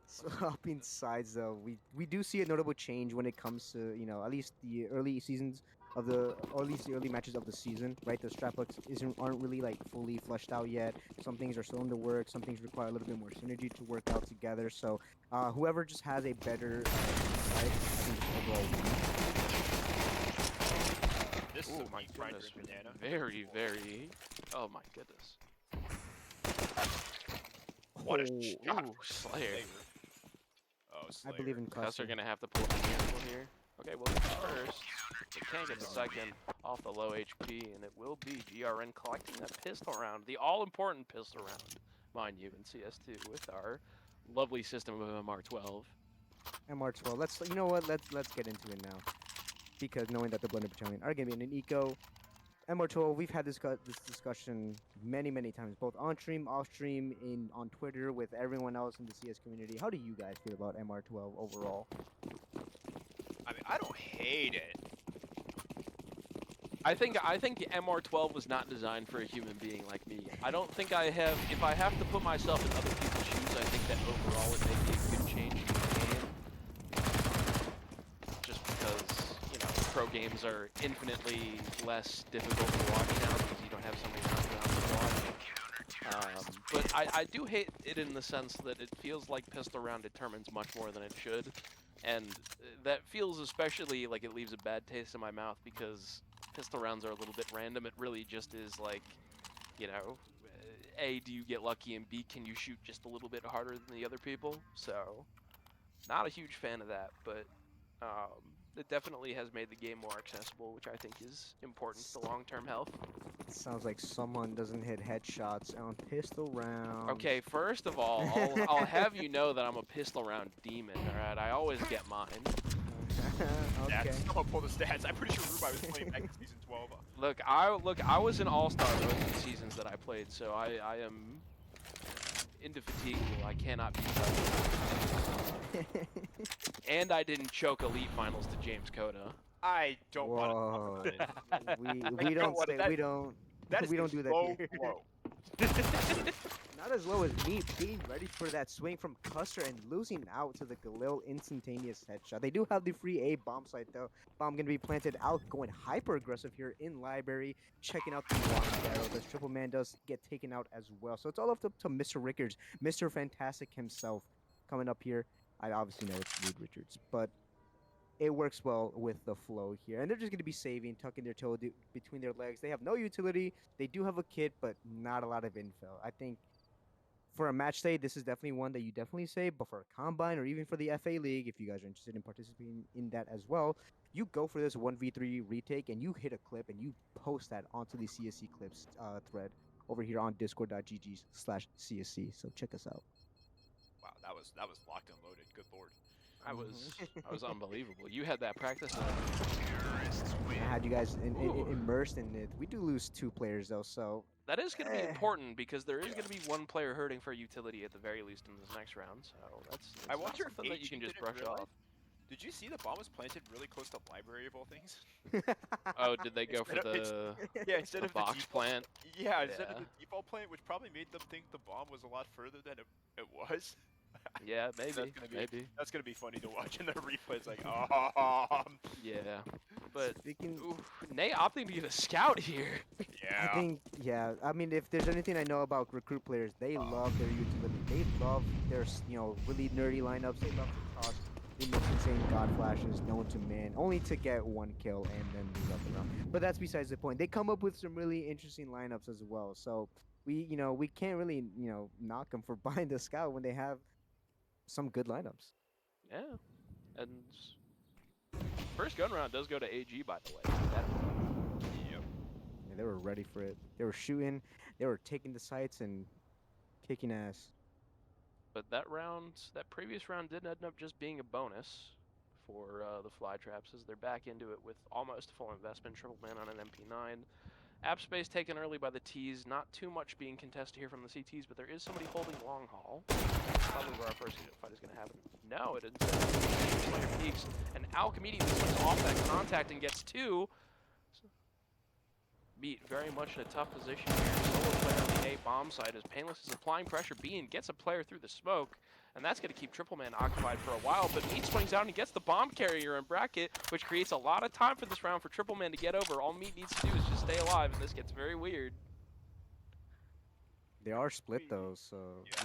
Swapping sides, though, we do see a notable change when it comes to, you know, at least the early seasons or at least the early matches of the season, right? The strat books aren't really like fully fleshed out yet. Some things are still in the works. Some things require a little bit more synergy to work out together. So whoever just has a better insight, I think just overall wins. This is Oh a my meat grinder goodness. and banana. Very, very. Oh my goodness. What a Oh, shot. Ooh, Slayer. Oh, I Slayer. believe in Custer Custer. gonna have to pull a cancel here. Okay, well, first, they can't get the second off the low HP, and it will be GRN collecting that pistol round, the all-important pistol round, mind you, in CS2 with our lovely system of MR12. MR12. You know what? Let's get into it now, because knowing that the Blunder Battalion are gonna be in an eco. MR12, we've had this discussion many times, both on stream, off stream, on Twitter, with everyone else in the CS community. How do you guys feel about MR12 overall? I mean, I don't hate it. I think MR12 was not designed for a human being like me. I don't think if I have to put myself in other people's shoes, I think that overall it may be a good change in the game. Just because, you know, pro games are infinitely less difficult to watch now because you don't have so many rounds to watch. But I do hate it in the sense that it feels like pistol round determines much more than it should. And that feels especially like it leaves a bad taste in my mouth because pistol rounds are a little bit random. It really just is like, you know, A, do you get lucky, and B, can you shoot just a little bit harder than the other people? So, not a huge fan of that, but it definitely has made the game more accessible, which I think is important to long-term health. Sounds like someone doesn't hit headshots on pistol rounds. Okay, first of all, I'll have you know that I'm a pistol round demon, alright? I always get mine. Okay. Someone pull the stats. I'm pretty sure Rubai was playing back in season 12. Look, I was an all-star both of the seasons that I played, so I am indefatigable. I cannot be touched. And I didn't choke elite finals to James Coda. I don't want Whoa. to talk about it. we don't what- say that- we don't That is we a don't do that low here. blow. Not as low as me being ready for that swing from Custer and losing out to the Galil instantaneous headshot. They do have the free A bomb site though. Bomb gonna be planted out, going hyper aggressive here in library, checking out the one barrel. This triple man does get taken out as well. So it's all up to Mr. Rickards, Mr. Fantastic himself, coming up here. I obviously know it's Reed Richards, but it works well with the flow here. And they're just going to be saving, tucking their toe between their legs. They have no utility. They do have a kit, but not a lot of infill. I think for a match day, this is definitely one that you definitely save. But for a combine or even for the FA League, if you guys are interested in participating in that as well, you go for this 1v3 retake and you hit a clip and you post that onto the CSC clips thread over here on discord.gg/CSC. So check us out. Wow, that was locked and loaded. Good lord. I was unbelievable. You had that practice. I had you guys immersed in it. We do lose 2 players though, so That is going to be important because there is going to be one player hurting for utility at the very least in this next round. So that's I not wonder if something that you can HG just didn't brush realize- off. Did you see the bomb was planted really close to library of all things? Oh, did they go for Instead of- the Yeah, instead the of box the default, plant? Yeah, instead of Yeah. the default plant, which probably made them think the bomb was a lot further than it was. Yeah, maybe, That's maybe. gonna be funny to watch in the replay. It's like, Yeah, but Speaking, ooh, Nate opting to get a scout here. yeah. I think, yeah. I mean, if there's anything I know about recruit players, they love their utility. They love their, really nerdy lineups. They love to toss the most insane god flashes known to man, only to get 1 kill and then lose up and down. But that's besides the point. They come up with some really interesting lineups as well. So we can't really, knock them for buying the scout when they have some good lineups. Yeah, and first gun round does go to AG, by the way. Yep. Yeah, they were ready for it. They were shooting. They were taking the sights and kicking ass. But that previous round did end up just being a bonus for the Flytraps as they're back into it with almost full investment, triple man on an MP9. App space taken early by the T's, not too much being contested here from the CTs, but there is somebody holding long haul. Probably where our first fight is going to happen. No, it isn't. Player peeks, and Alk immediately swings off that contact and gets 2. Beat very much in a tough position here. Solo player on the A bomb side as Painless is applying pressure B and gets a player through the smoke. and that's going to keep Triple Man occupied for a while. But Meat swings out and gets the bomb carrier and bracket, which creates a lot of time for this round for Triple Man to get over. All Meat needs to do is just stay alive, and this gets very weird. They are split though, so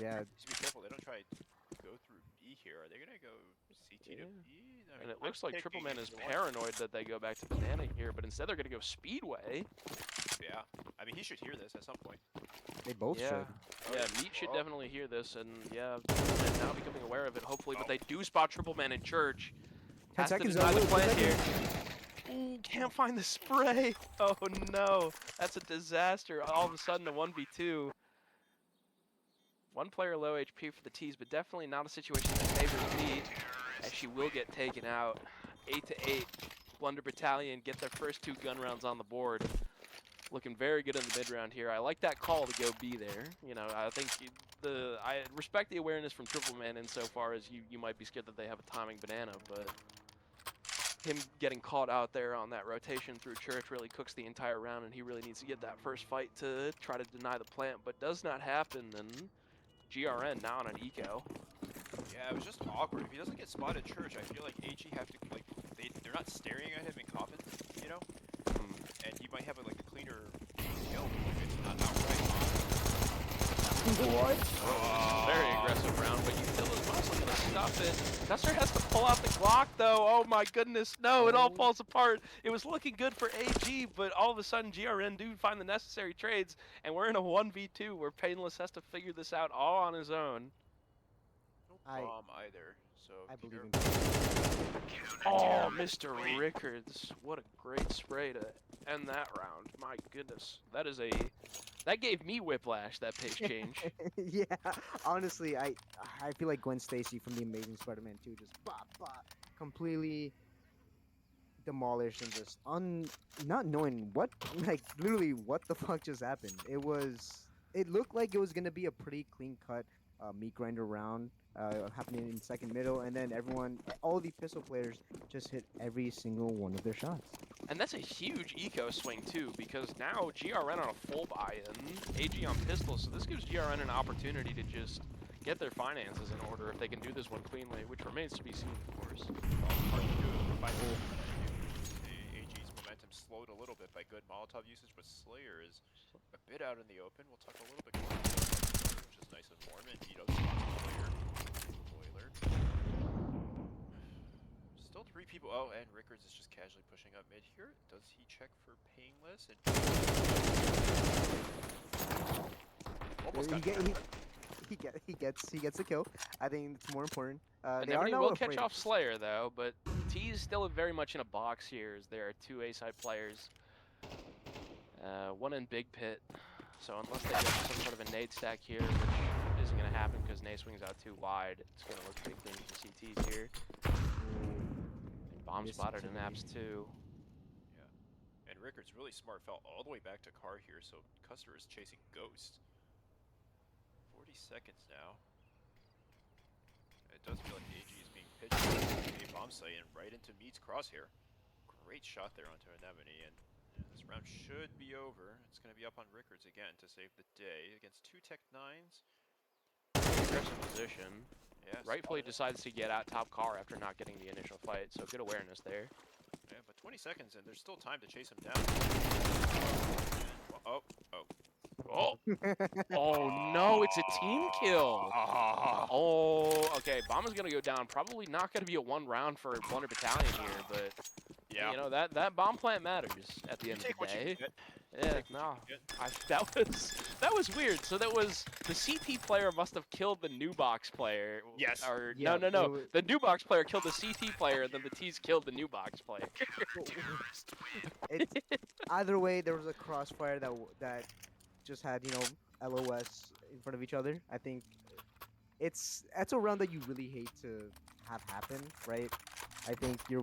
yeah. Just be careful. They don't try to go through B here. Are they gonna go CT to B? I mean, And it I'm looks like picking Triple Man if is they want- paranoid that they go back to Banana here, but instead they're going to go Speedway. Yeah. I mean, he should hear this at some point. They both Yeah. should. Yeah, Meat should definitely hear this, and yeah, and now becoming aware of it, hopefully. But they do spot Triple Man in church. 10 Has seconds. to deny the Wait, 10 plant here. seconds. Ooh, can't find the spray. Oh no, that's a disaster. All of a sudden, a 1v2. One player low HP for the T's, but definitely not a situation that favors Meat, as she will get taken out. 8-8. Blunder Battalion get their first 2 gun rounds on the board. Looking very good in the mid round here. I like that call to go B there. You know, I think I respect the awareness from Triple Man insofar as you might be scared that they have a timing banana, but him getting caught out there on that rotation through church really cooks the entire round, and he really needs to get that first fight to try to deny the plant, but does not happen. And GRN now on an eco. Yeah, it was just awkward. If he doesn't get spotted church, I feel like AG have to like they're not staring at him in coffin, you know, and he might have like a cleaner kill if it's not outright. What? Very aggressive round, but you still is mostly gonna stuff it. Custer has to pull out the Glock though. Oh my goodness, no, it all falls apart. It was looking good for AG, but all of a sudden GRN do find the necessary trades, and we're in a 1v2 where Painless has to figure this out all on his own. No bomb either, so I believe in Oh, Mr. Rickards, what a great spray to end that round. My goodness, that gave me whiplash, that pace change. Yeah, honestly, I feel like Gwen Stacy from The Amazing Spider-Man 2 just completely demolished and just not knowing what, like literally what the fuck just happened. It looked like it was gonna be a pretty clean cut meat grinder round happening in second middle, and then all the pistol players just hit every single one of their shots. And that's a huge eco swing too, because now GRN on a full buy-in, AG on pistols, so this gives GRN an opportunity to just get their finances in order if they can do this one cleanly, which remains to be seen, of course. hard to do it with 5 AG's momentum slowed a little bit by good Molotov usage, but Slayer is a bit out in the open. We'll talk a little bit more about Slayer, which is nice and warm, and Tito spots Boiler. Still 3 people. Oh, and Rickards is just casually pushing up mid here. Does he check for Painless? And almost got He gets a kill. I think it's more important. And They are Nebony now will afraid catch of off Slayer though, but T is still very much in a box here, as there are 2 A-side players. One in Big Pit, so unless they get some sort of a nade stack here, which isn't going to happen because Nade swings out too wide, it's going to look pretty clean for CTs here. And bomb Yes, spotted in CT. apps too. yeah, and Rickards really smart, fell all the way back to car here, so Custer is chasing Ghost. 40 seconds now. It does feel like the AG is being pitched a bomb site and right into Meat's crosshair. Great shot there onto Anemone, and this round should be over. It's going to be up on Rickards again to save the day against 2 Tech 9s. Aggressive position. Yeah, Rightfully spotted it. decides to get out top car after not getting the initial fight, so good awareness there. Yeah, but 20 seconds and there's still time to chase him down. And, oh. Oh! Oh no, it's a team kill! Oh, okay, bomb is gonna go down. Probably not gonna be a 1 round for Blunder Battalion here, but Yeah. you know that bomb plant matters at the You end take of the what you day. can get. Yeah, Take what no, you can get. that was weird. So that was the CT player must have killed the new box player. Yes. Or Yeah, no. The new box player killed the CT player, and then the T's killed the new box player. Either way, there was a crossfire that just had LOS in front of each other. I think that's a round that you really hate to have happen, right? I think you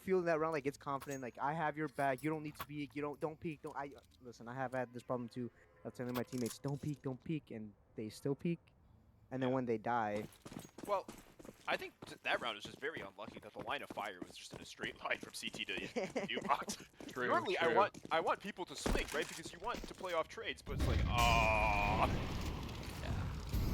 feel in that round like it's confident, like I have your back. You don't need to peek. Don't peek. Listen. I have had this problem too of telling my teammates don't peek, and they still peek, and then when they die, Well, I think that round was just very unlucky that the line of fire was just in a straight line from CT to new box. True, Normally, true. I want people to swing, right? Because you want to play off trades, but it's like, ah.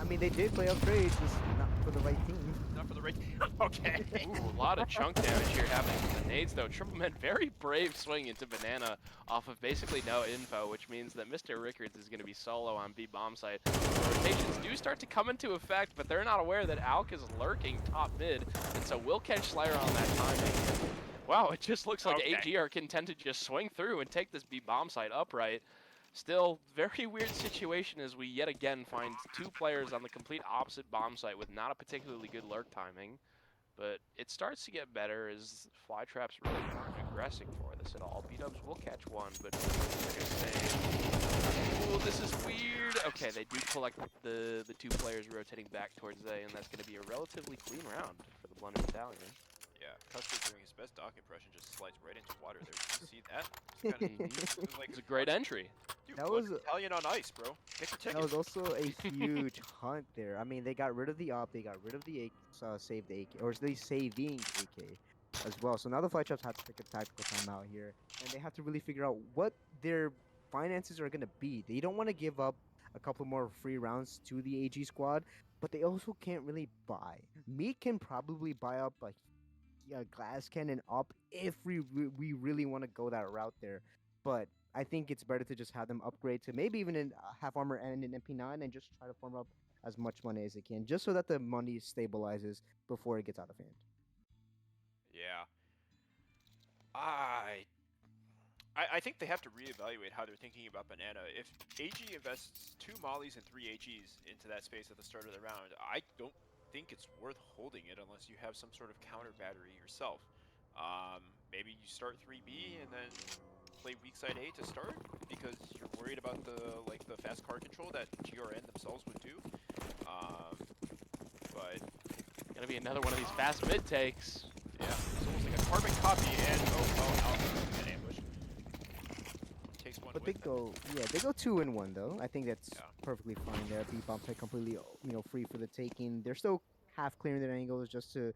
I mean, they did play up trades, just not for the right team. Not for the right. Okay. Ooh, a lot of chunk damage here happening from the nades, though. Triple Man, very brave swing into Banana off of basically no info, which means that Mr. Rickards is going to be solo on B bomb site. Rotations do start to come into effect, but they're not aware that Alk is lurking top mid, and so we'll catch Slayer on that timing. Wow, it just looks like AG are content to just swing through and take this B bomb site upright. Still, very weird situation as we yet again find two players on the complete opposite bomb site with not a particularly good lurk timing. But it starts to get better as Flytraps really aren't aggressing for this at all. B-dubs will catch one, but they're gonna say, ooh, this is weird. Okay, they do collect the two players rotating back towards A, and that's gonna be a relatively clean round for the Blunder Battalion. Yeah, Custer doing his best dock impression just slides right into water there. Did you see that? It's kinda, like, It's a great entry. Dude, That Blunder was- Battalion on ice, bro. Get your ticket. That was also a huge hunt there. I mean, they got rid of the op, they got rid of the saved AK, or they saving AK as well. So now the Flytraps have to take a tactical timeout here, and they have to really figure out what their finances are going to be. They don't want to give up a couple more free rounds to the AG squad, but they also can't really buy. Meat can probably buy up a glass cannon up if we really want to go that route there, but I think it's better to just have them upgrade to maybe even in half armor and an MP9 and just try to farm up as much money as they can, just so that the money stabilizes before it gets out of hand. Yeah. I think they have to reevaluate how they're thinking about Banana. If AG invests 2 mollies and 3 AGs into that space at the start of the round, I don't think it's worth holding it unless you have some sort of counter battery yourself. Maybe you start 3B and then play weak side A to start because you're worried about the fast card control that GRN themselves would do. But Gonna be another one of these fast mid takes. yeah, it's almost like a carbon copy and out an ambush. Takes one But with they go 2-1 though. I think that's Yeah. perfectly fine there. B-bomb site completely, free for the taking. They're still half clearing their angles just to,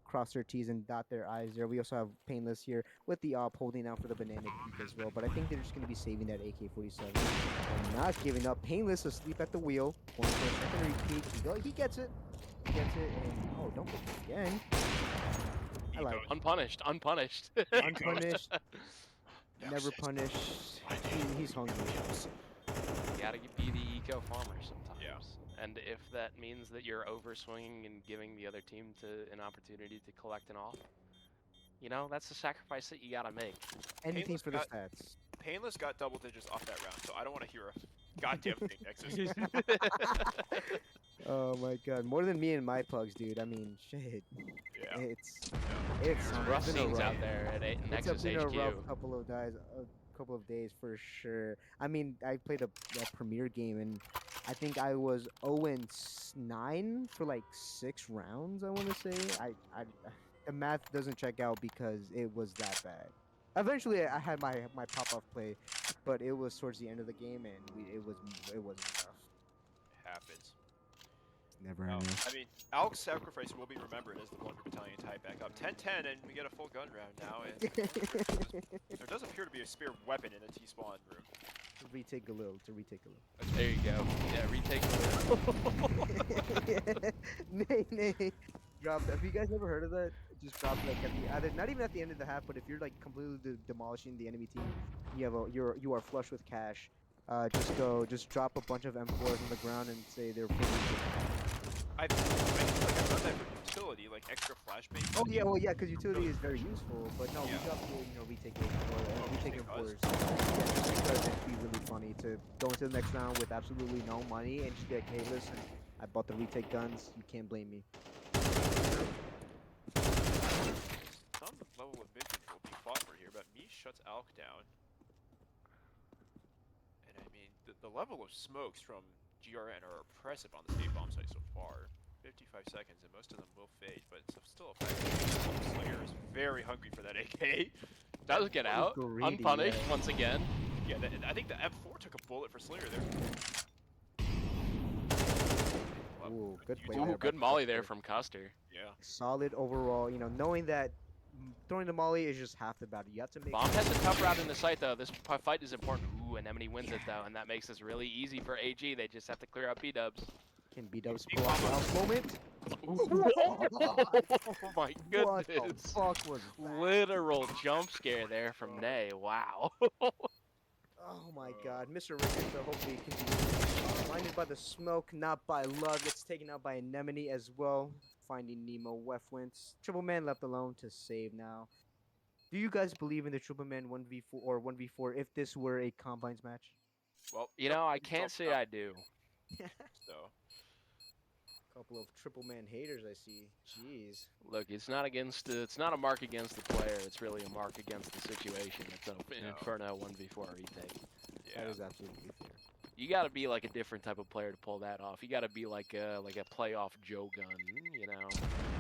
cross their T's and dot their I's there. We also have Painless here with the op holding out for the banana peak as well. But I think they're just going to be saving that AK-47 and not giving up. Painless asleep at the wheel. Going for a secondary peek. He gets it. He gets it. And, oh, don't get it again. I like Unpunished. Unpunished. unpunished, No never sense. punished. He's hungry. You gotta be the eco farmer sometimes. Yeah. And if that means that you're overswinging and giving the other team an opportunity to collect an off, that's the sacrifice that you gotta make. Anything Painless for the got- stats. Painless got double digits off that round, so I don't want to hear a goddamn thing, Nexus. Oh my god, more than me and my pugs, dude. I mean, shit. Yeah. It's Rough been a scenes out rough- there at It's Nexus been HQ. a rough couple of days for sure. I mean, I played a premiere game and I think I was 0-9 for like 6 rounds. I want to say the math doesn't check out because it was that bad. Eventually, I had my pop-off play, but it was towards the end of the game and it wasn't enough. Happens. Never No, enough. I mean, Alk's sacrifice will be remembered as the Blunder Battalion tied back up. 10-10, and we get a full gun round now. And there does appear to be a spare weapon in the T-spawn room. To retake a little. There you go. Yeah, retake. Nay. Drop. Have you guys never heard of that? Just drop like at the not even at the end of the half, but if you're like completely demolishing the enemy team, you are flush with cash. Just drop a bunch of M4s on the ground and say they're. I've done that for utility, like extra flashbang. Oh yeah, well yeah, because utility is very useful, but no, we Yeah. dropped the retake or retake because? M4s. Yeah, just because it'd be really funny to go into the next round with absolutely no money and just be like, hey, listen, I bought the retake guns. You can't blame me. Some level of vision will be fought for here, but me shuts Alk down. And I mean, the level of smokes from GRN are oppressive on the state bomb site so far. 55 seconds, and most of them will fade, but it's still effective. Slayer is very hungry for that AK. Does get out. greedy, Unpunished yeah. once again. Yeah, I think the M4 took a bullet for Slayer there. Ooh, good play Ooh, there good by molly Custer. there from Custer. Yeah. Solid overall. Knowing that throwing the molly is just half the battle. You have to make. Bomb has a tough route in the site though. This fight is important. Ooh, Anemone wins it though, and that makes this really easy for AG. They just have to clear up B-dubs. Can B-Dubs pull off the house moment? Oh my What the goodness. fuck was that? Literal jump scare there from Nay. Wow. Oh my god, Mr. Ricketts, so hopefully he can be blinded by the smoke, not by love. Gets taken out by Anemone as well. Finding Nemo, Wef wins. Triple Man left alone to save now. Do you guys believe in the Triple Man 1v4 or 1v4 if this were a Combines match? Well, You know, I can't say I do. So Couple of Triple Man haters I see. Jeez. Look, it's not a mark against the player. It's really a mark against the situation. It's an Inferno 1v4 retake. yeah. That is absolutely fair. You got to be like a different type of player to pull that off. You got to be like a playoff Joe Gun, you know.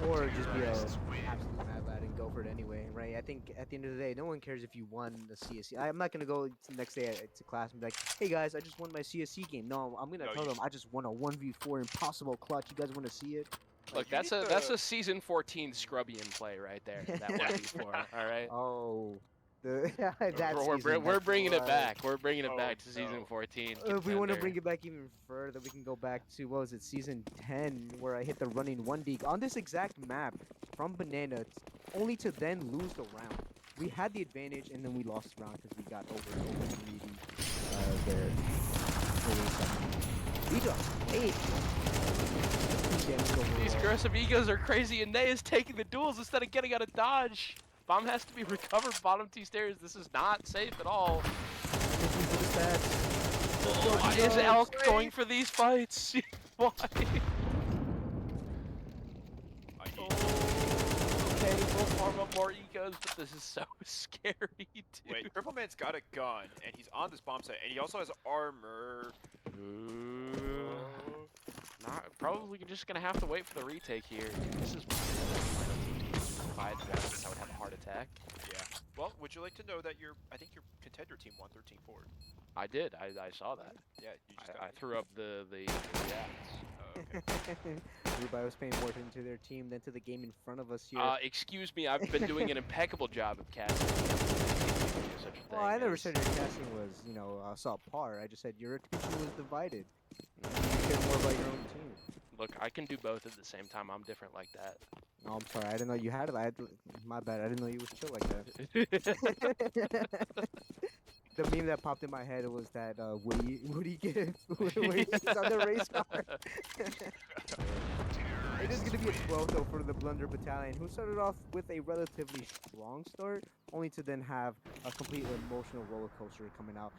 Or just be a absolute mad lad and go for it anyway, right? I think at the end of the day, no one cares if you won the CSC. I'm not gonna go the next day to class and be like, "Hey guys, I just won my CSC game." No, I'm gonna tell them I just won a 1v4 impossible clutch. You guys want to see it? Look, that's a season 14 Scrubbian play right there. That 1v4. All right. Oh, that We're bringing it back. We're bringing it back to season 14. If we want to contender. bring it back even further, we can go back to, what was it, season 10, where I hit the running 1D on this exact map from Banana, only to then lose the round. We had the advantage, and then we lost the round because we got over greedy there. We just played. These aggressive egos are crazy, and Nay is taking the duels instead of getting out of dodge. Bomb has to be recovered. Bottom two stairs. This is not safe at all. Why is Elk going for these fights? Why? Okay, we'll farm up more egos, but this is so scary, dude. Wait, Triple Man's got a gun, and he's on this bomb site, and he also has armor. Probably just gonna have to wait for the retake here. This is if I had drafted, I would have a heart attack. Yeah. Well, would you like to know that I think your contender team won 13 forward. I did. I saw that. Yeah, you just I threw up the reacts. Everybody was paying more attention to their team than to the game in front of us here. Excuse me, I've been doing an impeccable job of casting. Well, I never said your casting was, subpar. I just said your attention was divided. You care more about your own team. Look, I can do both at the same time. I'm different like that. Oh, I'm sorry. I didn't know you had it. My bad. I didn't know you was chill like that. The meme that popped in my head was that Woody gets on the race car. It is going to be a 12 though for the Blunder Battalion, who started off with a relatively strong start, only to then have a complete emotional roller coaster coming out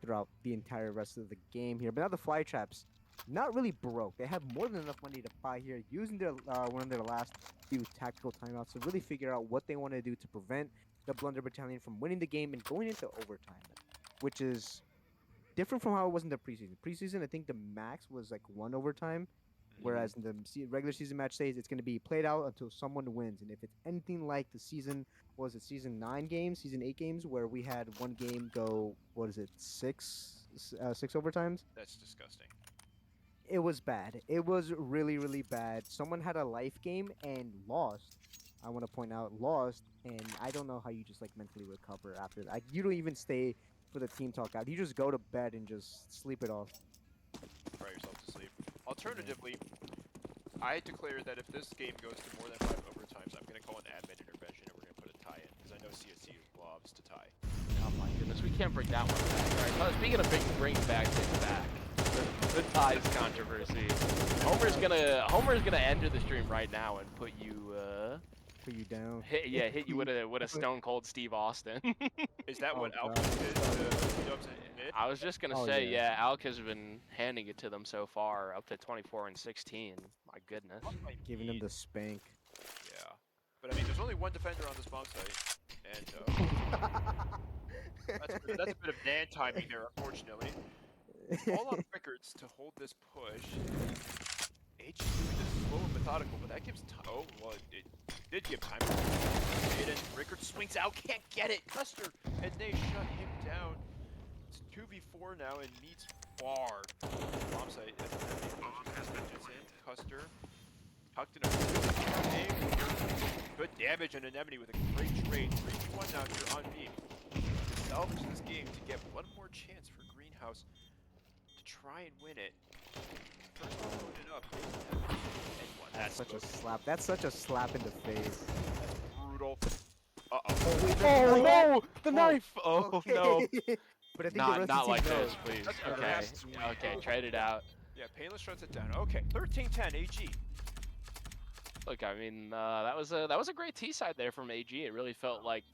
throughout the entire rest of the game here. But now the Flytraps, not really broke. They have more than enough money to buy here, using their one of their last few tactical timeouts to really figure out what they want to do to prevent the Blunder Battalion from winning the game and going into overtime, which is different from how it was in the preseason. Preseason, I think the max was like 1 overtime, whereas in the regular season match days, it's going to be played out until someone wins. And if it's anything like the season 9 games, season 8 games, where we had one game go, 6 overtimes? That's disgusting. It was bad. It was really, really bad. Someone had a life game and lost. I want to point out, lost, and I don't know how you just like mentally recover after that. Like, you don't even stay for the team talk out. You just go to bed and just sleep it off. Cry yourself to sleep. Alternatively, I declare that if this game goes to more than 5 overtimes, I'm going to call an admin intervention and we're going to put a tie in, because I know CSC loves to tie. Oh my goodness, we can't bring that one back. All right, speaking of bringing back things back, the ties controversy. Homer's gonna enter the stream right now and put you down. hit you with a Stone Cold Steve Austin. Is that what God. Alpha did to Dubs in mid? I was just gonna say, yeah, Alk has been handing it to them so far, up to 24 and 16. My goodness. Giving them the spank. Yeah. But I mean, there's only one defender on this bomb site, and that's a bit of Nan timing there, unfortunately. All on Rickards to hold this push. H doing this slow and methodical, but that gives time. Oh, well, it did give time. And Rickards swings out, can't get it. Custer and they shut him down. It's 2v4 now and meets Bar. Bomb site. Custer tucked in a good damage on Anemone with a great trade. 3v1 now here on me. Salvage this game to get one more chance for Greenhouse to try and win it. First one loaded up, didn't have anyone. That's That's such a smoke. slap. That's such a slap in the face. That's brutal. Uh oh. Oh wait, Oh no. no, the Whoa. knife! Oh Okay. no. But I think the Not rest of not the team like knows. this, please. That's Yeah, the okay. Okay. rest. Okay, trade it out. Yeah, Painless shuts it down. Okay, 13-10 AG. Look, I mean, that was a great T side there from AG. It really felt like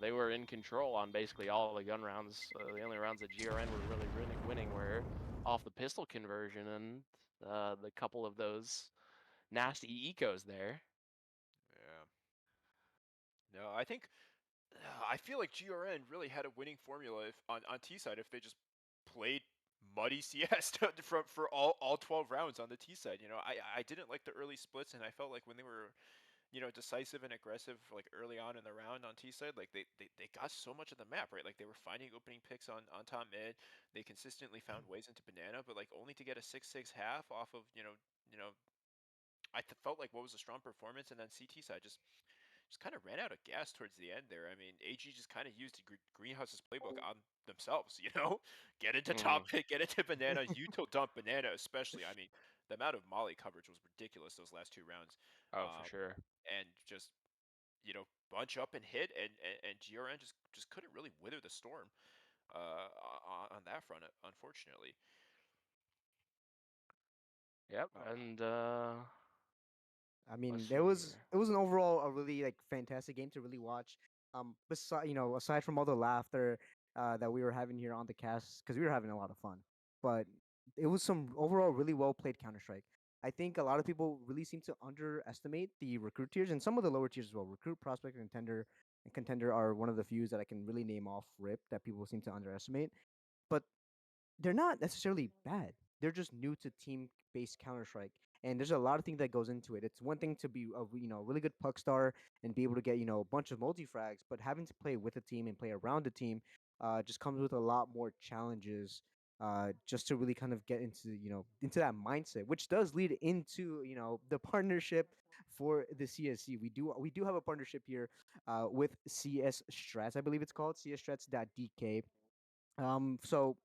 they were in control on basically all the gun rounds. The only rounds that GRN were really winning were off the pistol conversion and the couple of those nasty ecos there. Yeah. No, I feel like GRN really had a winning formula on T side if they just played muddy CS for all 12 rounds on the T side. I didn't like the early splits, and I felt like when they were decisive and aggressive like early on in the round on T side, like they got so much of the map, right? Like they were finding opening picks on top mid. They consistently found ways into banana, but like only to get a 6-6 half off of felt like what was a strong performance, and then CT side just kind of ran out of gas towards the end there. I mean, AG just kind of used Greenhouse's playbook on themselves, get into top Mm. hit, get into banana, util dump banana especially. I mean, the amount of molly coverage was ridiculous those last two rounds. Oh, for sure. And just bunch up and hit, and GRN just couldn't really wither the storm on that front, unfortunately. Yep, Uh, and I let's mean, see here. it was an overall a really like fantastic game to really watch. Beside aside from all the laughter that we were having here on the cast, because we were having a lot of fun, but it was some overall really well played Counter Strike. I think a lot of people really seem to underestimate the recruit tiers and some of the lower tiers as well. Recruit, prospect, and contender are one of the few that I can really name off rip that people seem to underestimate. But they're not necessarily bad. They're just new to team-based Counter Strike, and there's a lot of things that goes into it. It's one thing to be a really good puck star and be able to get a bunch of multi frags, but having to play with a team and play around a team just comes with a lot more challenges. Just to really kind of get into that mindset, which does lead into the partnership for the CSC. We do have a partnership here with CS Strats, I believe it's called CSStrats.dk. So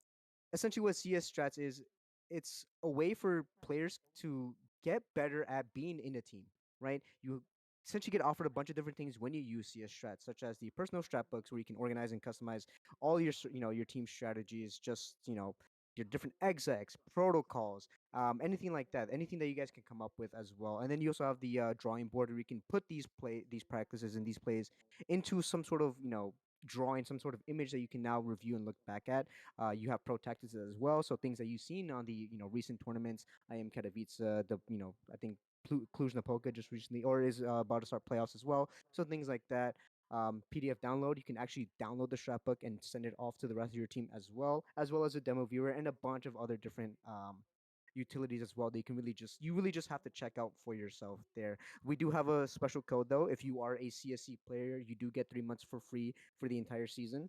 essentially what CS strats is, it's a way for players to get better at being in a team, right? You essentially get offered a bunch of different things when you use CS strats, such as the personal strat books where you can organize and customize all your team strategies, just your different execs, protocols, anything like that, anything that you guys can come up with as well. And then you also have the drawing board where you can put these practices and these plays into some sort of drawing, some sort of image that you can now review and look back at. You have pro tactics as well, so things that you've seen on the recent tournaments. I am Katowice, the I think Cluj-Napoca just recently, or is about to start playoffs as well. So things like that. PDF download. You can actually download the strat book and send it off to the rest of your team as well as a demo viewer and a bunch of other different utilities as well that you really just have to check out for yourself there. We do have a special code though. If you are a CSC player, you do get 3 months for free for the entire season.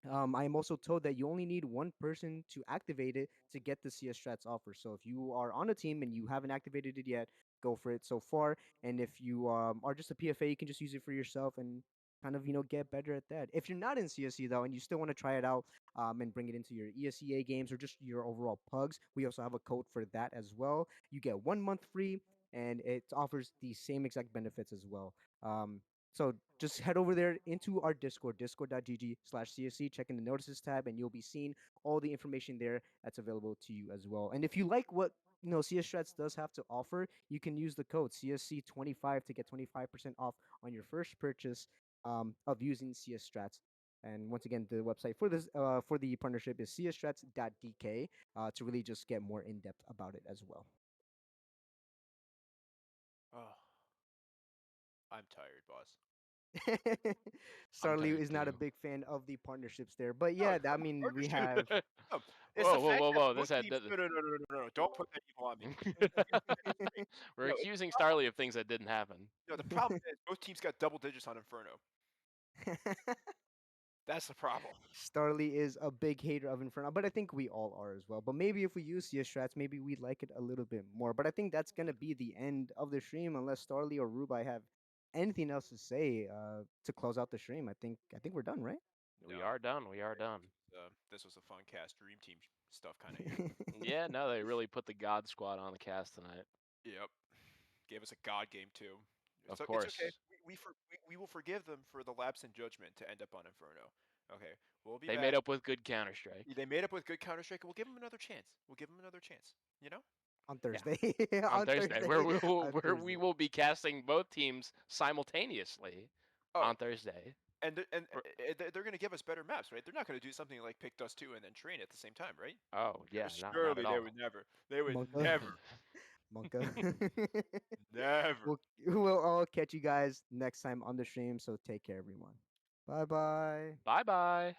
I am also told that you only need one person to activate it to get the CS Strats offer. So if you are on a team and you haven't activated it yet, go for it so far. And if you are just a PFA, you can just use it for yourself and kind of get better at that. If you're not in CSC though and you still want to try it out and bring it into your ESEA games or just your overall pugs, we also have a code for that as well. You get 1 month free and it offers the same exact benefits as well. So just head over there into our Discord, discord.gg/CSC, check in the notices tab, and you'll be seeing all the information there that's available to you as well. And if you like what CS Strats does have to offer, you can use the code CSC25 to get 25% off on your first purchase of using CS Strats. And once again, the website for this for the partnership is csstrats.dk to really just get more in depth about it as well. oh, I'm tired, boss. I'm Starly tired is not a too. big fan of the partnerships there, but No, yeah, it's I not the mean we partnership. have. No, it's Whoa, the whoa, fact whoa, that whoa! both teams. No. Don't put that evil on me. We're No, accusing Starly of things that didn't happen. no. The problem is both teams got double digits on Inferno. That's the problem. Starly is a big hater of Inferno, but I think we all are as well. But maybe if we use CS strats, maybe we like it a little bit more. But I think that's gonna be the end of the stream, unless Starly or Rubai have anything else to say to close out the stream. I think we're done, right? We No, are done. We are right. done. This was a fun cast. Dream team stuff kind of here. Yeah, no, they really put the God Squad on the cast tonight. Yep. Gave us a god game too. Of So it's okay. course. We will forgive them for the lapse in judgment to end up on Inferno. Okay, we'll be They back. made up with good Counter Strike. They made up with good Counter Strike. We'll give them another chance. We'll give them another chance. You know? On Yeah. Thursday. On On Thursday, where we will On where we Thursday. will be casting both teams simultaneously Oh, on Thursday. For- they're going to give us better maps, right? They're not going to do something like pick Dust 2 and then train at the same time, right? Oh yeah, not Surely at they all. would never. They would Monka. never, Monka. never. We'll all catch you guys next time on the stream. So take care, everyone. Bye bye. Bye bye.